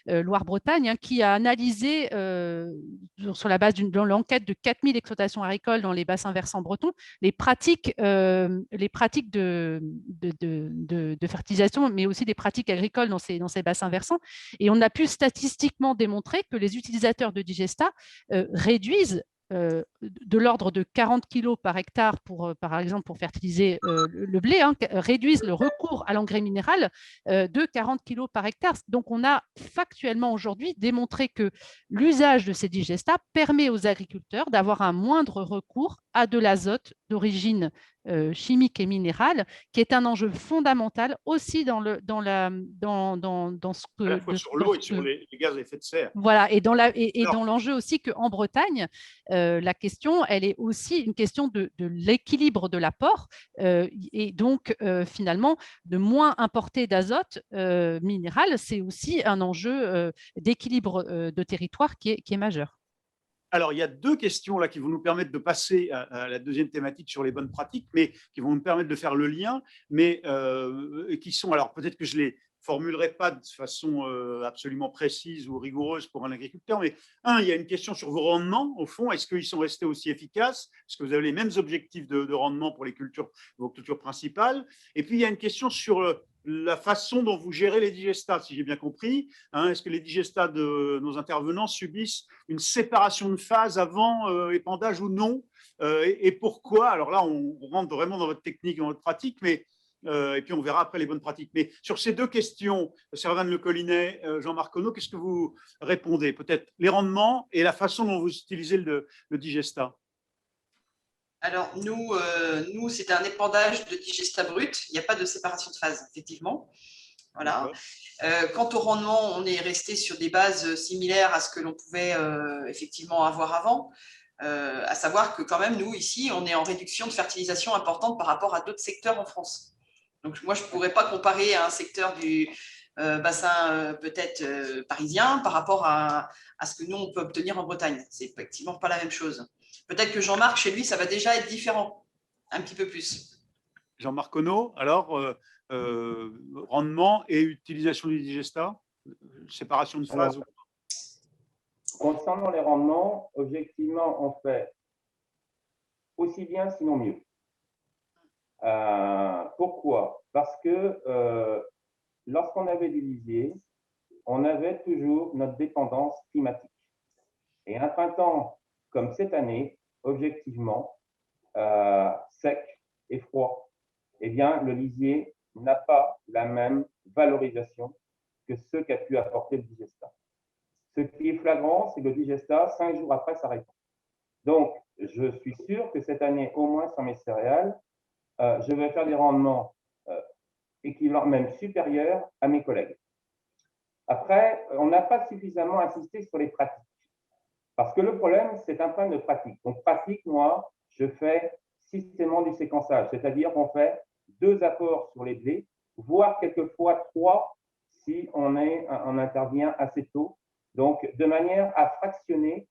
Loire-Bretagne, hein, qui a analysé sur la base d'une l'enquête de 4000 exploitations agricoles dans les bassins versants bretons, les pratiques de fertilisation, mais aussi des pratiques agricoles dans ces bassins versants. Et on a pu statistiquement démontrer que les utilisateurs de digestat réduisent de l'ordre de 40 kg par hectare, par exemple pour fertiliser le blé, hein, réduisent le recours à l'engrais minéral de 40 kg par hectare. Donc, on a factuellement aujourd'hui démontré que l'usage de ces digestats permet aux agriculteurs d'avoir un moindre recours à de l'azote d'origine chimique et minérale, qui est un enjeu fondamental aussi dans ce que… À la fois sur l'eau et sur les gaz à effet de serre. Voilà, et dans l'enjeu aussi qu'en Bretagne, la question, elle est aussi une question de l'équilibre de l'apport et donc finalement de moins importer d'azote minéral, c'est aussi un enjeu d'équilibre de territoire qui est majeur. Alors, il y a 2 questions là qui vont nous permettre de passer à la deuxième thématique sur les bonnes pratiques, mais qui vont nous permettre de faire le lien, mais qui sont, alors peut-être que je les formulerai pas de façon absolument précise ou rigoureuse pour un agriculteur, mais il y a une question sur vos rendements, au fond, est-ce qu'ils sont restés aussi efficaces? Est-ce que vous avez les mêmes objectifs de rendement pour vos cultures principales? Et puis, il y a une question sur la façon dont vous gérez les digestats, si j'ai bien compris. Est-ce que les digestats de nos intervenants subissent une séparation de phase avant épandage ou non, et pourquoi? Alors là, on rentre vraiment dans votre technique, dans votre pratique, mais et puis on verra après les bonnes pratiques. Mais sur ces 2 questions, Servane Le Collinet, Jean-Marc Auneau, qu'est-ce que vous répondez? Peut-être les rendements et la façon dont vous utilisez le digestat. Alors, nous c'est un épandage de digestat brut. Il n'y a pas de séparation de phase, effectivement. Voilà. Quant au rendement, on est resté sur des bases similaires à ce que l'on pouvait effectivement avoir avant, à savoir que quand même, nous, ici, on est en réduction de fertilisation importante par rapport à d'autres secteurs en France. Donc, moi, je ne pourrais pas comparer à un secteur du bassin peut-être parisien par rapport à ce que nous, on peut obtenir en Bretagne. C'est effectivement pas la même chose. Peut-être que Jean-Marc, chez lui, ça va déjà être différent, un petit peu plus. Jean-Marc Auneau, alors, rendement et utilisation du digestat, séparation de phase. Alors, concernant les rendements, objectivement, on fait aussi bien, sinon mieux. Pourquoi? Parce que lorsqu'on avait du lisier, on avait toujours notre dépendance climatique. Et un printemps comme cette année, objectivement, sec et froid, eh bien, le lisier n'a pas la même valorisation que ce qu'a pu apporter le digestat. Ce qui est flagrant, c'est que le digestat, 5 jours après, s'arrête. Donc, je suis sûr que cette année, au moins sur mes céréales, je vais faire des rendements équivalents, même supérieurs à mes collègues. Après, on n'a pas suffisamment insisté sur les pratiques. Parce que le problème, c'est un problème de pratique. Donc, pratique, moi, je fais systématiquement du séquençage, c'est-à-dire qu'on fait 2 apports sur les blés, voire quelquefois 3 si on intervient assez tôt. Donc, de manière à fractionner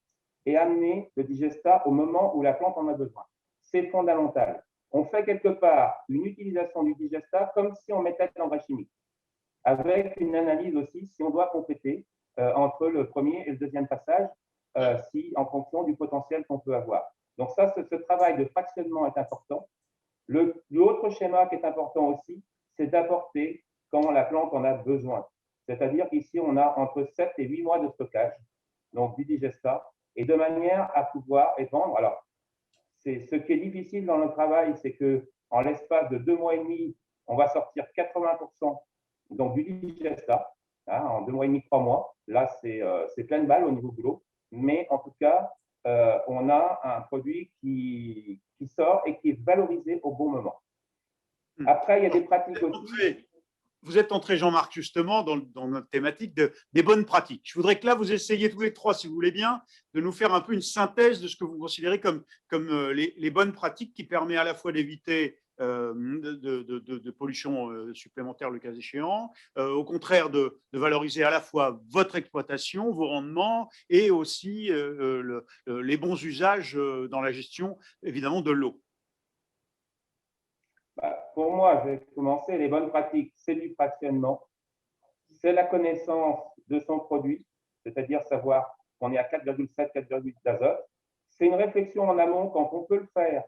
et amener le digestat au moment où la plante en a besoin. C'est fondamental. On fait quelque part une utilisation du digestat comme si on mettait de l'engrais chimique, avec une analyse aussi si on doit compléter entre le premier et le deuxième passage, en fonction du potentiel qu'on peut avoir. Donc ça, ce travail de fractionnement est important. L'autre schéma qui est important aussi, c'est d'apporter quand la plante en a besoin. C'est-à-dire qu'ici, on a entre 7 et 8 mois de stockage, donc du digestat, et de manière à pouvoir épandre. Alors, ce qui est difficile dans le travail, c'est qu'en l'espace de 2 mois et demi, on va sortir 80% donc, du digesta, hein, en 2 mois et demi, 3 mois. Là, c'est pleine balle au niveau boulot. Mais en tout cas, on a un produit qui sort et qui est valorisé au bon moment. Après, il y a des pratiques aussi. Vous êtes entré, Jean-Marc, justement, dans notre thématique des bonnes pratiques. Je voudrais que là, vous essayiez tous les trois, si vous voulez bien, de nous faire un peu une synthèse de ce que vous considérez comme les bonnes pratiques qui permettent à la fois d'éviter de pollution supplémentaire, le cas échéant, au contraire de valoriser à la fois votre exploitation, vos rendements, et aussi les bons usages dans la gestion, évidemment, de l'eau. Pour moi, je vais commencer. Les bonnes pratiques, c'est du fractionnement, c'est la connaissance de son produit, c'est-à-dire savoir qu'on est à 4,7, 4,8 d'azote. C'est une réflexion en amont quand on peut le faire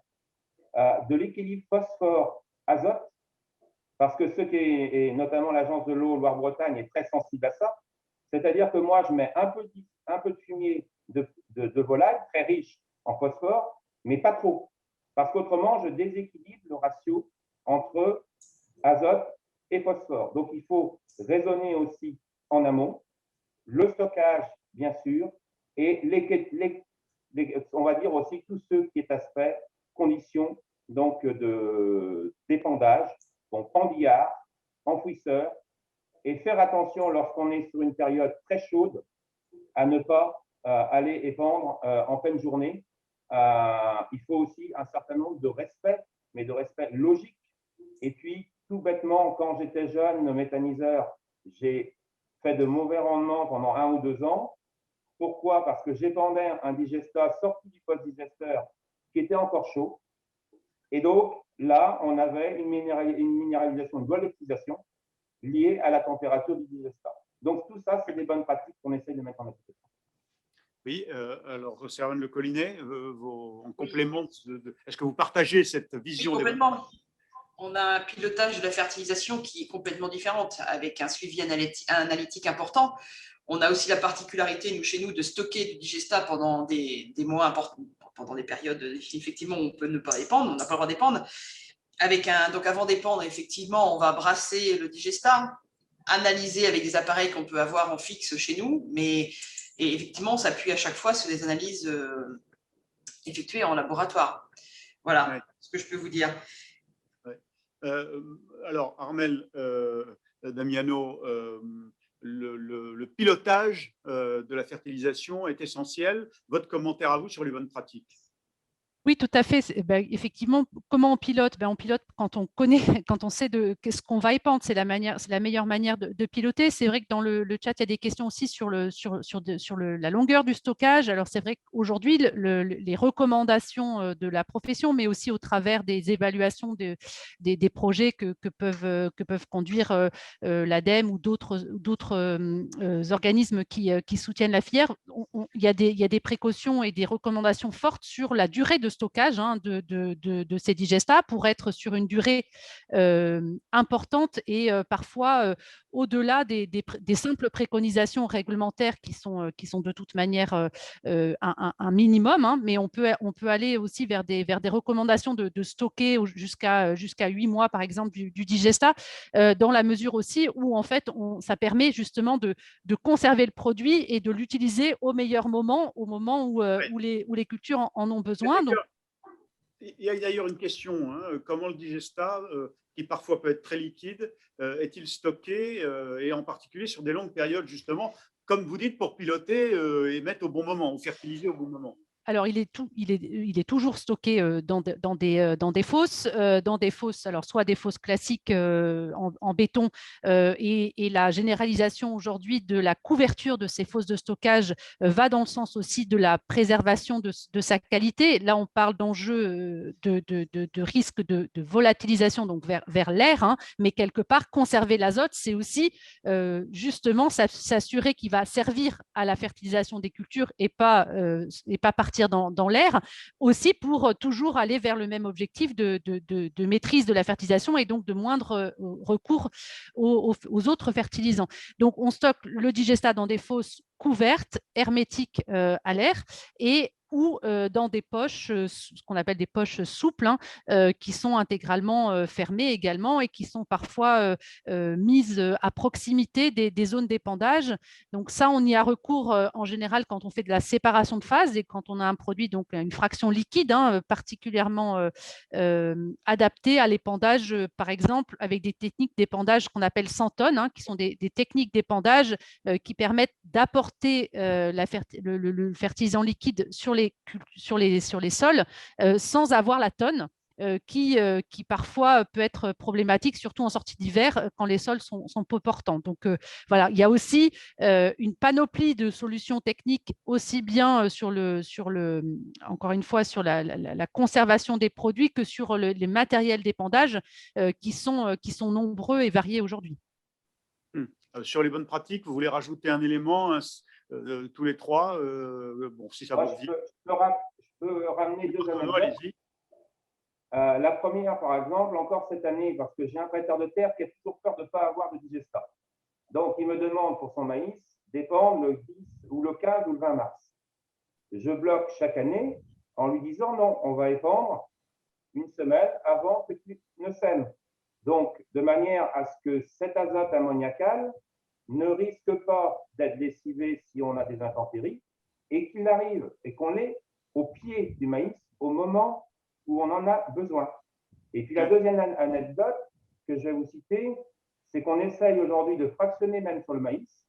de l'équilibre phosphore-azote, parce que ce qui est, et notamment l'agence de l'eau Loire-Bretagne est très sensible à ça. C'est-à-dire que moi, je mets un peu de fumier de volaille, très riche en phosphore, mais pas trop. Parce qu'autrement, je déséquilibre le ratio entre azote et phosphore. Donc, il faut raisonner aussi en amont, le stockage, bien sûr, et on va dire aussi tout ce qui est aspect, conditions donc d'épandage, donc en billard, enfouisseur, et faire attention lorsqu'on est sur une période très chaude à ne pas aller épandre en pleine journée. Il faut aussi un certain nombre de respect, mais de respect logique. Et puis, tout bêtement, quand j'étais jeune méthaniseur, j'ai fait de mauvais rendements pendant 1 ou 2 ans. Pourquoi? Parce que j'épandais un digestat sorti du post-digesteur qui était encore chaud. Et donc, là, on avait une minéralisation, une volatilisation liée à la température du digestat. Donc, tout ça, c'est des bonnes pratiques qu'on essaie de mettre en application. Oui, alors, Servane Le Collinet, en complément, est-ce que vous partagez cette vision? Oui, complètement. On a un pilotage de la fertilisation qui est complètement différente, avec un suivi analytique important. On a aussi la particularité, chez nous, de stocker du digestat pendant des mois importants, pendant des périodes, effectivement, on peut ne pas épandre, on n'a pas le droit d'épandre. Donc, avant d'épandre, effectivement, on va brasser le digestat, analyser avec des appareils qu'on peut avoir en fixe chez nous, et effectivement, on s'appuie à chaque fois sur des analyses effectuées en laboratoire. Voilà ouais. Ce que je peux vous dire. Ouais. Alors, Armel Damiano, le pilotage de la fertilisation est essentiel. Votre commentaire à vous sur les bonnes pratiques? Oui, tout à fait. Effectivement, comment on pilote? On pilote quand on connaît, quand on sait ce qu'on va épandre. C'est la meilleure manière de piloter. C'est vrai que dans le chat, il y a des questions aussi sur la longueur du stockage. Alors, c'est vrai qu'aujourd'hui, les recommandations de la profession, mais aussi au travers des évaluations des projets que peuvent conduire l'ADEME ou d'autres organismes qui soutiennent la filière, il y a des précautions et des recommandations fortes sur la durée de stockage de ces digestats pour être sur une durée importante et parfois au-delà des simples préconisations réglementaires qui sont de toute manière un minimum, mais on peut aller aussi vers des recommandations de stocker jusqu'à 8 mois, par exemple, du digestat, dans la mesure aussi où, en fait, ça permet justement de conserver le produit et de l'utiliser au meilleur moment, au moment où les cultures en ont besoin. Il y a d'ailleurs une question, comment le digestat, qui parfois peut être très liquide, est-il stocké, et en particulier sur des longues périodes, justement, comme vous dites, pour piloter et mettre au bon moment, ou fertiliser au bon moment? Alors, il est toujours stocké dans des fosses, alors soit des fosses classiques en béton, et la généralisation aujourd'hui de la couverture de ces fosses de stockage va dans le sens aussi de la préservation de sa qualité. Là, on parle d'enjeux de risque de volatilisation donc vers l'air, mais quelque part, conserver l'azote, c'est aussi justement s'assurer qu'il va servir à la fertilisation des cultures et pas partir dans l'air, aussi pour toujours aller vers le même objectif de maîtrise de la fertilisation et donc de moindre recours aux autres fertilisants. Donc, on stocke le digestat dans des fosses couvertes, hermétiques à l'air, et ou dans des poches, ce qu'on appelle des poches souples, hein, qui sont intégralement fermées également et qui sont parfois mises à proximité des zones d'épandage. Donc ça, on y a recours en général quand on fait de la séparation de phase et quand on a un produit, donc une fraction liquide, hein, particulièrement adaptée à l'épandage, par exemple, avec des techniques d'épandage qu'on appelle 100 tonnes, hein, qui sont des techniques d'épandage qui permettent d'apporter le fertilisant liquide sur les sols sans avoir la tonne. Qui parfois peut être problématique, surtout en sortie d'hiver, quand les sols sont peu portants. Donc voilà, il y a aussi une panoplie de solutions techniques, aussi bien encore une fois, sur la conservation des produits que sur les matériels d'épandage qui sont nombreux et variés aujourd'hui. Sur les bonnes pratiques, vous voulez rajouter un élément, tous les trois, bon, si ça vous dit. Je peux ramener deux anecdotes. La première, par exemple, encore cette année, parce que j'ai un prêteur de terre qui a toujours peur de ne pas avoir de digestat. Donc, il me demande pour son maïs d'épandre le 10 ou le 15 ou le 20 mars. Je bloque chaque année en lui disant non, on va épandre une semaine avant que tu ne sèmes. Donc, de manière à ce que cet azote ammoniacal ne risque pas d'être lessivé si on a des intempéries et qu'il arrive et qu'on l'ait au pied du maïs au moment où on en a besoin. Et puis la deuxième anecdote que je vais vous citer, c'est qu'on essaye aujourd'hui de fractionner même sur le maïs.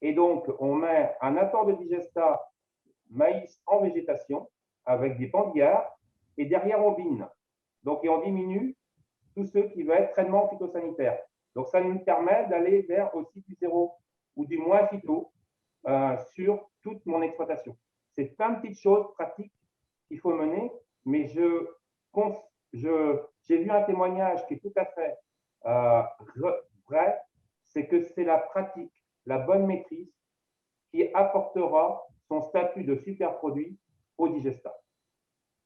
Et donc, on met un apport de digestat maïs en végétation avec des pandillards et derrière on bine. Donc, et on diminue tout ce qui va être traitement phytosanitaire. Donc, ça nous permet d'aller vers aussi du zéro ou du moins phyto sur toute mon exploitation. C'est plein de petites choses pratiques qu'il faut mener, mais j'ai vu un témoignage qui est tout à fait vrai, c'est que c'est la pratique, la bonne maîtrise qui apportera son statut de super produit au digestat.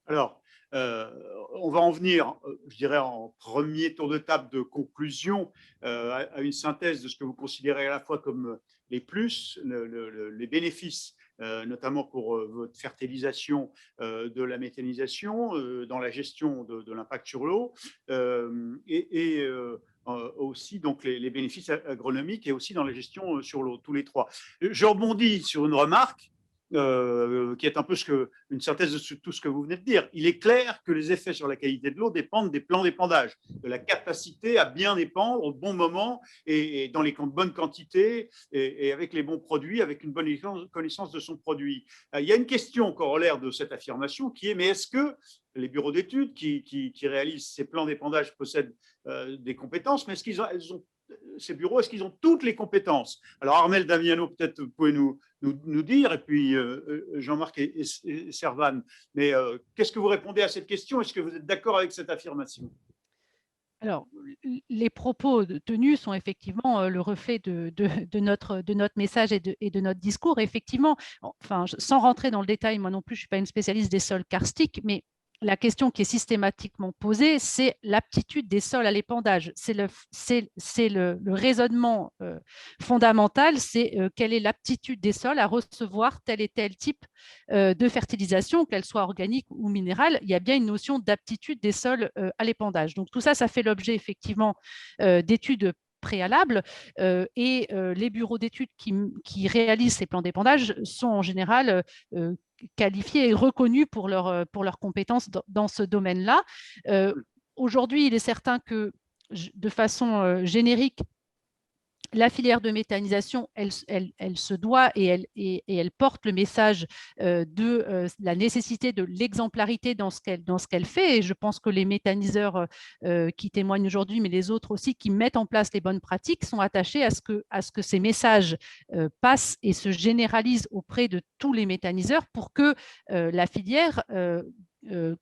Alors, on va en venir, je dirais, en premier tour de table de conclusion à une synthèse de ce que vous considérez à la fois comme les plus, les bénéfices, notamment pour votre fertilisation, de la méthanisation, dans la gestion de l'impact sur l'eau, et aussi donc les bénéfices agronomiques et aussi dans la gestion sur l'eau, tous les trois. Je rebondis sur une remarque qui est un peu une synthèse de tout ce que vous venez de dire. Il est clair que les effets sur la qualité de l'eau dépendent des plans d'épandage, de la capacité à bien épandre au bon moment et dans les bonnes quantités et avec les bons produits, avec une bonne connaissance de son produit. Il y a une question corollaire de cette affirmation qui est, mais est-ce que les bureaux d'études qui réalisent ces plans d'épandage possèdent des compétences, mais est-ce qu'ils ont ces bureaux, est-ce qu'ils ont toutes les compétences? Alors, Armel Damiano, peut-être vous pouvez nous dire, et puis Jean-Marc et Servan, mais qu'est-ce que vous répondez à cette question? Est-ce que vous êtes d'accord avec cette affirmation? Alors, les propos tenus sont effectivement le reflet de notre message et de notre discours. Effectivement, enfin, sans rentrer dans le détail, moi non plus, je ne suis pas une spécialiste des sols karstiques, mais la question qui est systématiquement posée, c'est l'aptitude des sols à l'épandage. C'est le raisonnement fondamental, c'est quelle est l'aptitude des sols à recevoir tel et tel type de fertilisation, qu'elle soit organique ou minérale. Il y a bien une notion d'aptitude des sols à l'épandage. Donc tout ça, ça fait l'objet effectivement d'études préalables et les bureaux d'études qui réalisent ces plans d'épandage sont en général qualifiés et reconnus pour leurs compétences dans ce domaine-là. Aujourd'hui, il est certain que de façon générique, la filière de méthanisation, elle se doit et elle porte le message de la nécessité de l'exemplarité dans ce qu'elle fait. Et je pense que les méthaniseurs qui témoignent aujourd'hui, mais les autres aussi, qui mettent en place les bonnes pratiques, sont attachés à ce que ces messages passent et se généralisent auprès de tous les méthaniseurs pour que la filière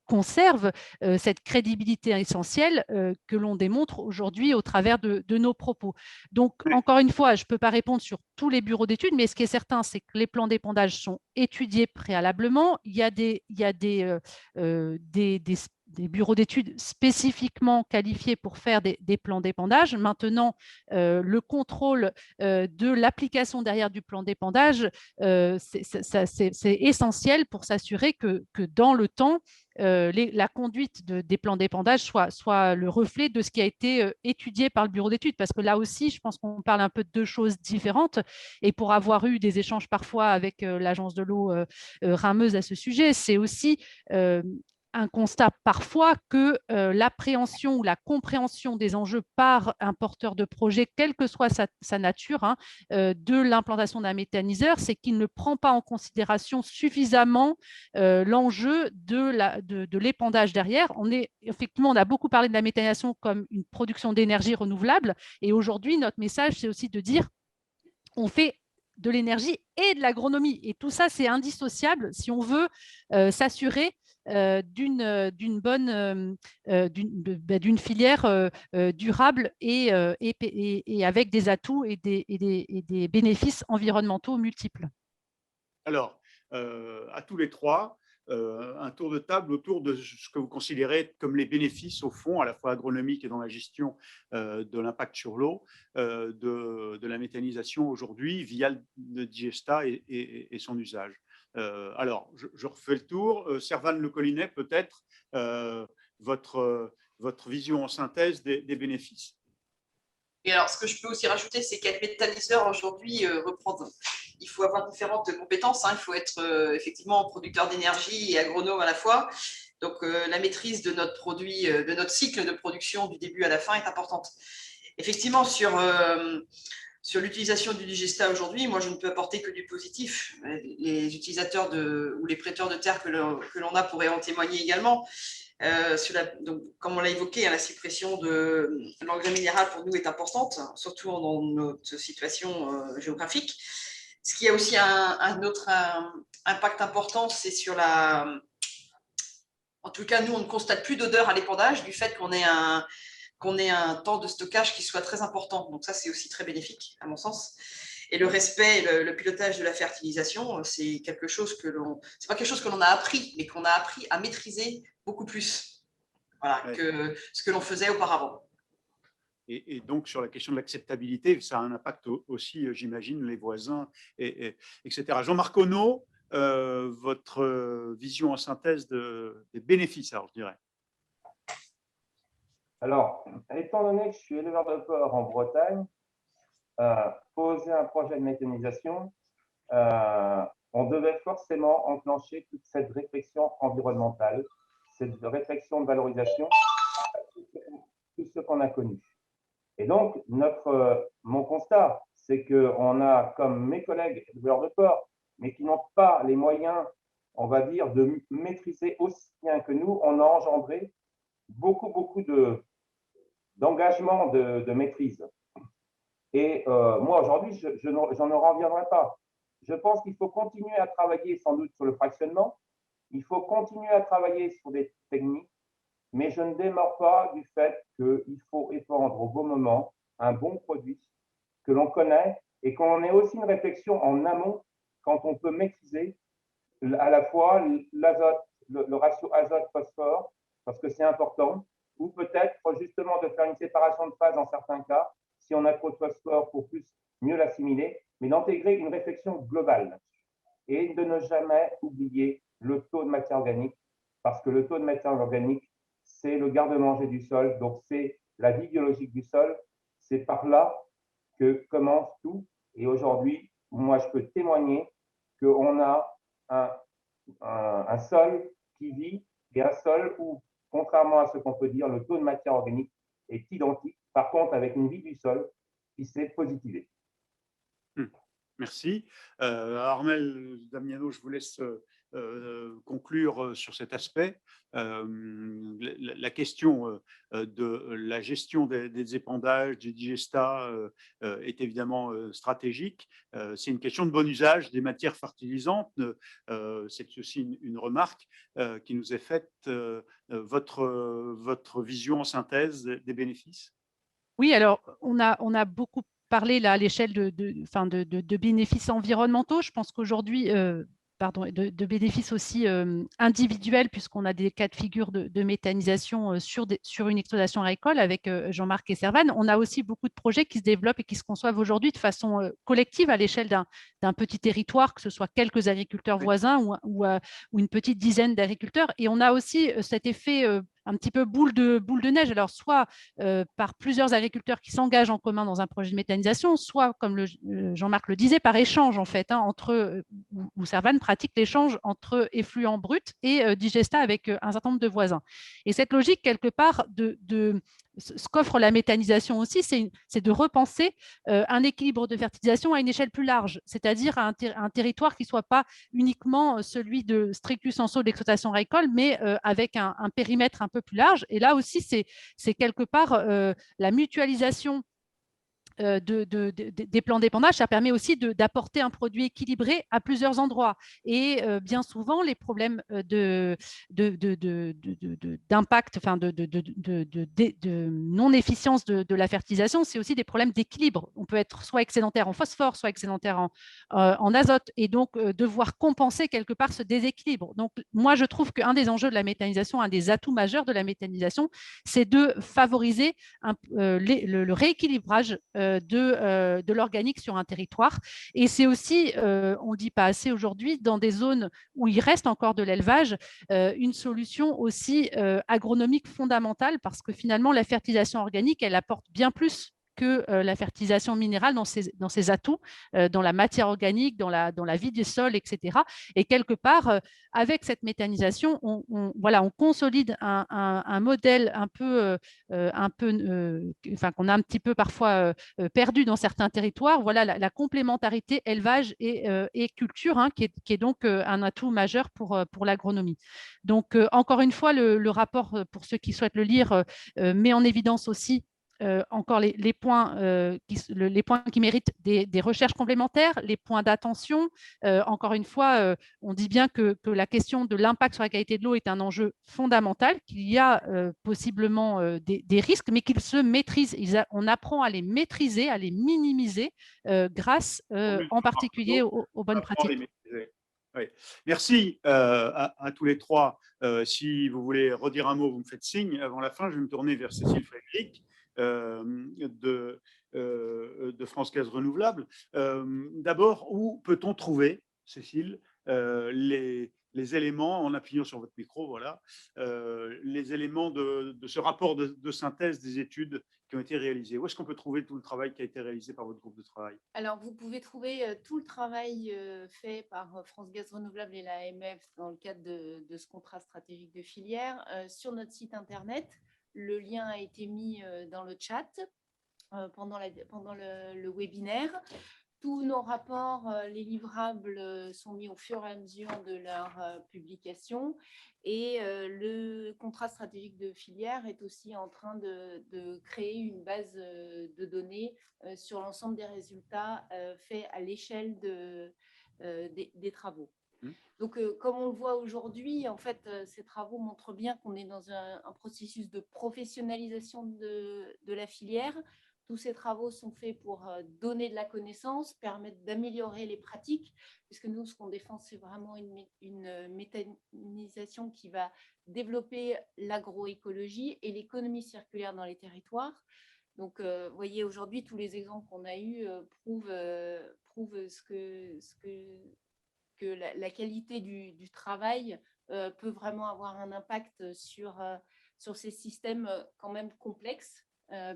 conserve cette crédibilité essentielle que l'on démontre aujourd'hui au travers de nos propos. Donc, encore une fois, je ne peux pas répondre sur tous les bureaux d'études, mais ce qui est certain, c'est que les plans d'épandage sont étudiés préalablement. Il y a bureaux d'études spécifiquement qualifiés pour faire des plans d'épandage. Maintenant, le contrôle de l'application derrière du plan d'épandage, c'est essentiel pour s'assurer que dans le temps, la conduite des plans d'épandage soit le reflet de ce qui a été étudié par le bureau d'études. Parce que là aussi, je pense qu'on parle un peu de deux choses différentes. Et pour avoir eu des échanges parfois avec l'agence de l'eau rameuse à ce sujet, c'est aussi un constat parfois que l'appréhension ou la compréhension des enjeux par un porteur de projet, quelle que soit sa nature, de l'implantation d'un méthaniseur, c'est qu'il ne prend pas en considération suffisamment l'enjeu de l'épandage derrière. Effectivement, on a beaucoup parlé de la méthanisation comme une production d'énergie renouvelable. Et aujourd'hui, notre message, c'est aussi de dire on fait de l'énergie et de l'agronomie. Et tout ça, c'est indissociable si on veut s'assurer d'une filière durable et avec des atouts et des bénéfices environnementaux multiples. Alors, à tous les trois, un tour de table autour de ce que vous considérez comme les bénéfices, au fond, à la fois agronomiques et dans la gestion de l'impact sur l'eau, de la méthanisation aujourd'hui via le digesta et son usage. Alors, je refais le tour. Servane Le Collinet, peut-être votre vision en synthèse des bénéfices. Et alors, ce que je peux aussi rajouter, c'est qu'être méthaniseur aujourd'hui, il faut avoir différentes compétences. Il faut être effectivement producteur d'énergie et agronome à la fois. Donc, la maîtrise de notre produit, de notre cycle de production du début à la fin est importante. Effectivement, sur l'utilisation du digesta aujourd'hui, moi, je ne peux apporter que du positif. Les utilisateurs ou les prêteurs de terre que l'on a pourraient en témoigner également. Donc, comme on l'a évoqué, la suppression de l'engrais minéral pour nous est importante, surtout dans notre situation géographique. Ce qui a aussi un autre impact important, c'est sur en tout cas, nous, on ne constate plus d'odeur à l'épandage du fait qu'on ait un temps de stockage qui soit très important. Donc ça, c'est aussi très bénéfique, à mon sens. Et le respect, le pilotage de la fertilisation, c'est quelque chose c'est pas quelque chose que l'on a appris, mais qu'on a appris à maîtriser beaucoup plus, que ce que l'on faisait auparavant. Et donc, sur la question de l'acceptabilité, ça a un impact aussi, j'imagine, les voisins, etc. Jean-Marc Onneau, votre vision en synthèse des bénéfices, alors, je dirais. Alors, étant donné que je suis éleveur de porc en Bretagne, poser un projet de méthanisation, on devait forcément enclencher toute cette réflexion environnementale, cette réflexion de valorisation, tout ce qu'on a connu. Et donc, mon constat, c'est qu'on a, comme mes collègues éleveurs de porc, mais qui n'ont pas les moyens, on va dire, de maîtriser aussi bien que nous, on a engendré beaucoup d'engagement de maîtrise. Et moi, aujourd'hui, j'en ne reviendrai pas. Je pense qu'il faut continuer à travailler sans doute sur le fractionnement. Il faut continuer à travailler sur des techniques, mais je ne démords pas du fait qu'il faut épandre au bon moment un bon produit que l'on connaît et qu'on ait aussi une réflexion en amont quand on peut maîtriser à la fois l'azote, le ratio azote-phosphore, parce que c'est important, ou peut-être justement de faire une séparation de phase dans certains cas, si on a trop de phosphore pour mieux l'assimiler, mais d'intégrer une réflexion globale et de ne jamais oublier le taux de matière organique, parce que le taux de matière organique, c'est le garde-manger du sol, donc c'est la vie biologique du sol. C'est par là que commence tout. Et aujourd'hui, moi, je peux témoigner qu'on a un sol qui vit et un sol où, contrairement à ce qu'on peut dire, le taux de matière organique est identique. Par contre, avec une vie du sol qui s'est positivée. Merci. Armel Damiano, je vous laisse conclure sur cet aspect. La question de la gestion des épandages, du digesta est évidemment stratégique. C'est une question de bon usage des matières fertilisantes. C'est aussi une remarque qui nous est faite. Votre vision en synthèse des bénéfices? Oui, alors on a beaucoup parlé là, à l'échelle de bénéfices environnementaux. Je pense qu'aujourd'hui, de bénéfices aussi individuels, puisqu'on a des cas de figure de méthanisation sur une exploitation agricole avec Jean-Marc et Servan. On a aussi beaucoup de projets qui se développent et qui se conçoivent aujourd'hui de façon collective à l'échelle d'un petit territoire, que ce soit quelques agriculteurs voisins ou une petite dizaine d'agriculteurs. Et on a aussi cet effet un petit peu boule de neige, alors soit par plusieurs agriculteurs qui s'engagent en commun dans un projet de méthanisation, soit, comme Jean-Marc le disait, par échange en fait, entre où Servan pratique l'échange entre effluents bruts et Digesta avec un certain nombre de voisins. Et cette logique, quelque part, ce qu'offre la méthanisation aussi, c'est de repenser un équilibre de fertilisation à une échelle plus large, c'est-à-dire un territoire qui ne soit pas uniquement celui de stricto sensu d'exploitation agricole, mais avec un périmètre un peu plus large. Et là aussi, c'est quelque part la mutualisation des plans d'épandage, ça permet aussi d'apporter un produit équilibré à plusieurs endroits. Et bien souvent, les problèmes d'impact, enfin de non-efficience de la fertilisation, c'est aussi des problèmes d'équilibre. On peut être soit excédentaire en phosphore, soit excédentaire en azote, et donc devoir compenser quelque part ce déséquilibre. Donc, moi, je trouve qu'un des enjeux de la méthanisation, un des atouts majeurs de la méthanisation, c'est de favoriser le rééquilibrage de l'organique sur un territoire. Et c'est aussi, on ne le dit pas assez aujourd'hui, dans des zones où il reste encore de l'élevage, une solution aussi agronomique fondamentale, parce que finalement, la fertilisation organique, elle apporte bien plus que la fertilisation minérale dans ses atouts, dans la matière organique, dans la vie des sols, etc. Et quelque part, avec cette méthanisation, on consolide un modèle qu'on a un petit peu parfois perdu dans certains territoires. Voilà la complémentarité élevage et culture, hein, qui est donc un atout majeur pour l'agronomie. Donc, encore une fois, le rapport, pour ceux qui souhaitent le lire, met en évidence aussi encore les points qui méritent des recherches complémentaires, les points d'attention. Encore une fois, on dit bien que la question de l'impact sur la qualité de l'eau est un enjeu fondamental, qu'il y a possiblement des risques, mais qu'ils se maîtrisent. On apprend à les maîtriser, à les minimiser grâce en particulier aux bonnes pratiques. Oui. Merci à tous les trois. Si vous voulez redire un mot, vous me faites signe. Avant la fin, je vais me tourner vers Cécile Frédéric de France Gaz Renouvelable. D'abord, où peut-on trouver, Cécile, les éléments, en appuyant sur votre micro, voilà, les éléments de ce rapport de synthèse des études qui ont été réalisées? Où est-ce qu'on peut trouver tout le travail qui a été réalisé par votre groupe de travail? Alors, vous pouvez trouver tout le travail fait par France Gaz Renouvelable et l'AMF dans le cadre de ce contrat stratégique de filière sur notre site internet. Le lien a été mis dans le chat pendant le webinaire. Tous nos rapports, les livrables sont mis au fur et à mesure de leur publication, et le contrat stratégique de filière est aussi en train de créer une base de données sur l'ensemble des résultats faits à l'échelle des travaux. Donc, comme on le voit aujourd'hui, en fait, ces travaux montrent bien qu'on est dans un processus de professionnalisation de la filière. Tous ces travaux sont faits pour donner de la connaissance, permettre d'améliorer les pratiques, puisque nous, ce qu'on défend, c'est vraiment une méthanisation qui va développer l'agroécologie et l'économie circulaire dans les territoires. Donc, vous voyez, aujourd'hui, tous les exemples qu'on a eus prouvent que la qualité du travail peut vraiment avoir un impact sur ces systèmes quand même complexes,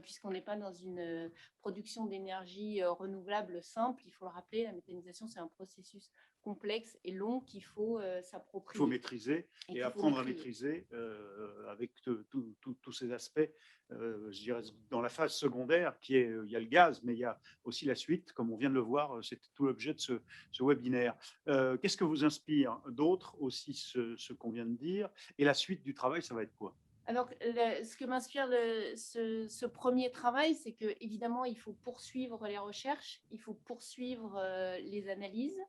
puisqu'on n'est pas dans une production d'énergie renouvelable simple. Il faut le rappeler, la méthanisation, c'est un processus complexe et long qu'il faut s'approprier. Il faut maîtriser et apprendre à maîtriser avec tous ces aspects, je dirais, dans la phase secondaire, il y a le gaz, mais il y a aussi la suite, comme on vient de le voir, c'est tout l'objet de ce webinaire. Qu'est-ce que vous inspire d'autre aussi ce qu'on vient de dire? Et la suite du travail, ça va être quoi? Alors, ce que m'inspire ce premier travail, c'est qu'évidemment, il faut poursuivre les recherches, il faut poursuivre les analyses.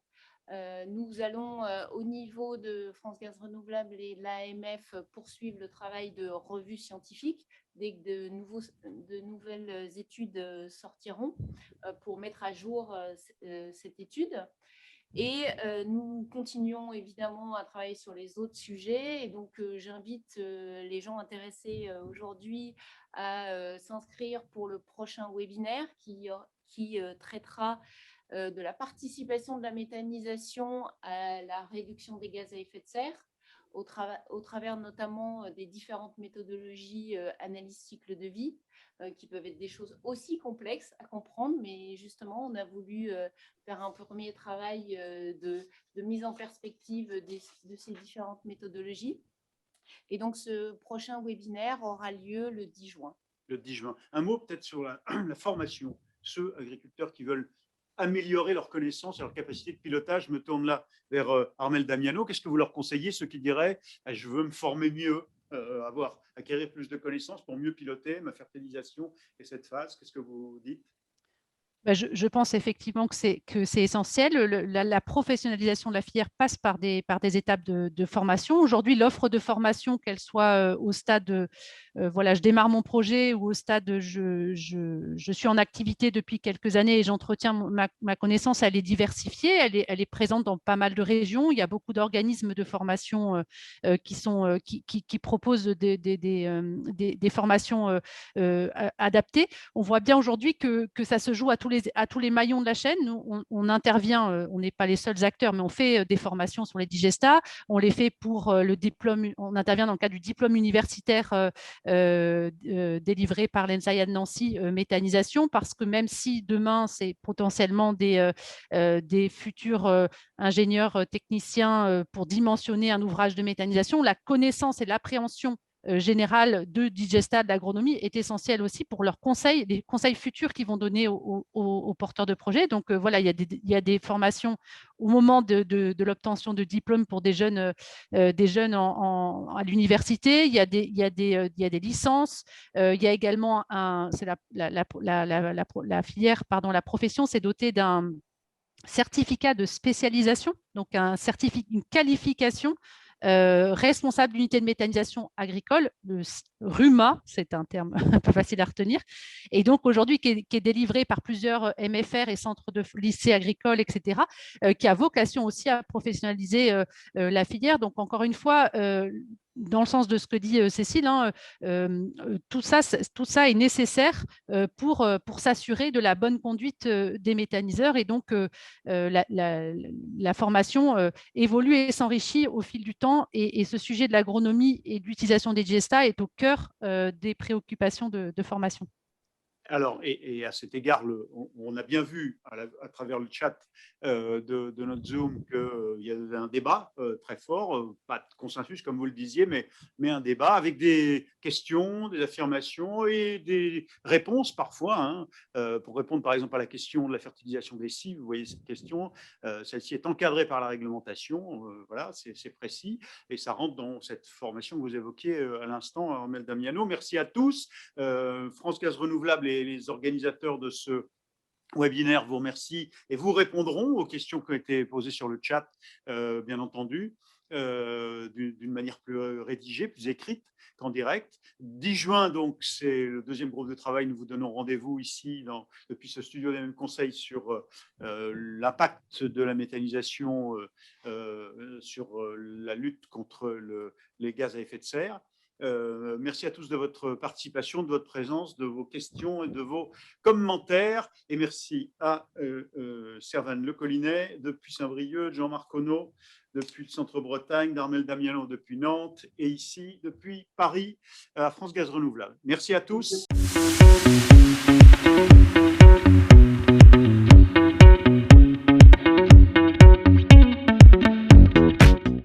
Nous allons, au niveau de France Gaz Renouvelable et l'AMF, poursuivre le travail de revue scientifique dès que de nouvelles études sortiront pour mettre à jour cette étude. Et nous continuons évidemment à travailler sur les autres sujets. Et donc, j'invite les gens intéressés aujourd'hui à s'inscrire pour le prochain webinaire qui traitera de la participation de la méthanisation à la réduction des gaz à effet de serre, au travers notamment des différentes méthodologies analyse cycle de vie, qui peuvent être des choses aussi complexes à comprendre, mais justement, on a voulu faire un premier travail de mise en perspective de ces différentes méthodologies. Et donc, ce prochain webinaire aura lieu le 10 juin. Le 10 juin. Un mot peut-être sur la formation. Ceux agriculteurs qui veulent améliorer leurs connaissances et leur capacité de pilotage. Je me tourne là vers Armel Damiano. Qu'est-ce que vous leur conseillez, ceux qui diraient je veux me former mieux, acquérir plus de connaissances pour mieux piloter ma fertilisation et cette phase? Qu'est-ce que vous dites? Je pense effectivement que c'est essentiel. La professionnalisation de la filière passe par des étapes de formation. Aujourd'hui, l'offre de formation, qu'elle soit au stade de voilà, je démarre mon projet, ou au stade de je suis en activité depuis quelques années et j'entretiens ma connaissance, elle est diversifiée, elle est présente dans pas mal de régions. Il y a beaucoup d'organismes de formation qui proposent des formations adaptées. On voit bien aujourd'hui que ça se joue à tous les maillons de la chaîne. Nous, on intervient, on n'est pas les seuls acteurs, mais on fait des formations sur les digestats. On les fait pour le diplôme, on intervient dans le cadre du diplôme universitaire délivré par l'ENSAIA de Nancy, méthanisation, parce que même si demain, c'est potentiellement des futurs ingénieurs techniciens pour dimensionner un ouvrage de méthanisation, la connaissance et l'appréhension générale de digestat, d'agronomie, est essentielle aussi pour leurs conseils, les conseils futurs qu'ils vont donner aux porteurs de projets. Donc voilà, il y a des formations au moment de l'obtention de diplôme pour des jeunes à l'université. Il y a des licences. Il y a également c'est la filière, pardon, la profession s'est dotée d'un certificat de spécialisation, donc une qualification responsable d'unité de méthanisation agricole, le RUMA, c'est un terme un peu facile à retenir, et donc aujourd'hui qui est délivré par plusieurs MFR et centres de lycées agricoles, etc., qui a vocation aussi à professionnaliser la filière. Donc encore une fois, dans le sens de ce que dit Cécile, tout ça est nécessaire pour s'assurer de la bonne conduite des méthaniseurs, et donc la formation évolue et s'enrichit au fil du temps, et ce sujet de l'agronomie et de l'utilisation des digestats est au cœur des préoccupations de formation. Alors, et à cet égard, on a bien vu à travers le chat de notre Zoom qu'il y avait un débat très fort, pas de consensus comme vous le disiez, mais un débat avec des questions, des affirmations et des réponses parfois. Pour répondre par exemple à la question de la fertilisation des cives, vous voyez cette question, celle-ci est encadrée par la réglementation, voilà, c'est précis, et ça rentre dans cette formation que vous évoquiez à l'instant, Armel Damiano. Merci à tous. France Gaz Renouvelable et les organisateurs de ce webinaire vous remercient et vous répondront aux questions qui ont été posées sur le chat, bien entendu, d'une manière plus rédigée, plus écrite qu'en direct. 10 juin, donc, c'est le deuxième groupe de travail. Nous vous donnons rendez-vous ici, depuis ce studio des mêmes conseils, sur l'impact de la méthanisation sur la lutte contre les gaz à effet de serre. Merci à tous de votre participation, de votre présence, de vos questions et de vos commentaires. Et merci à Servane Le Collinet depuis Saint-Brieuc, Jean-Marc Onneau depuis le Centre-Bretagne, d'Armel Damiano depuis Nantes, et ici depuis Paris à France Gaz Renouvelable. Merci à tous.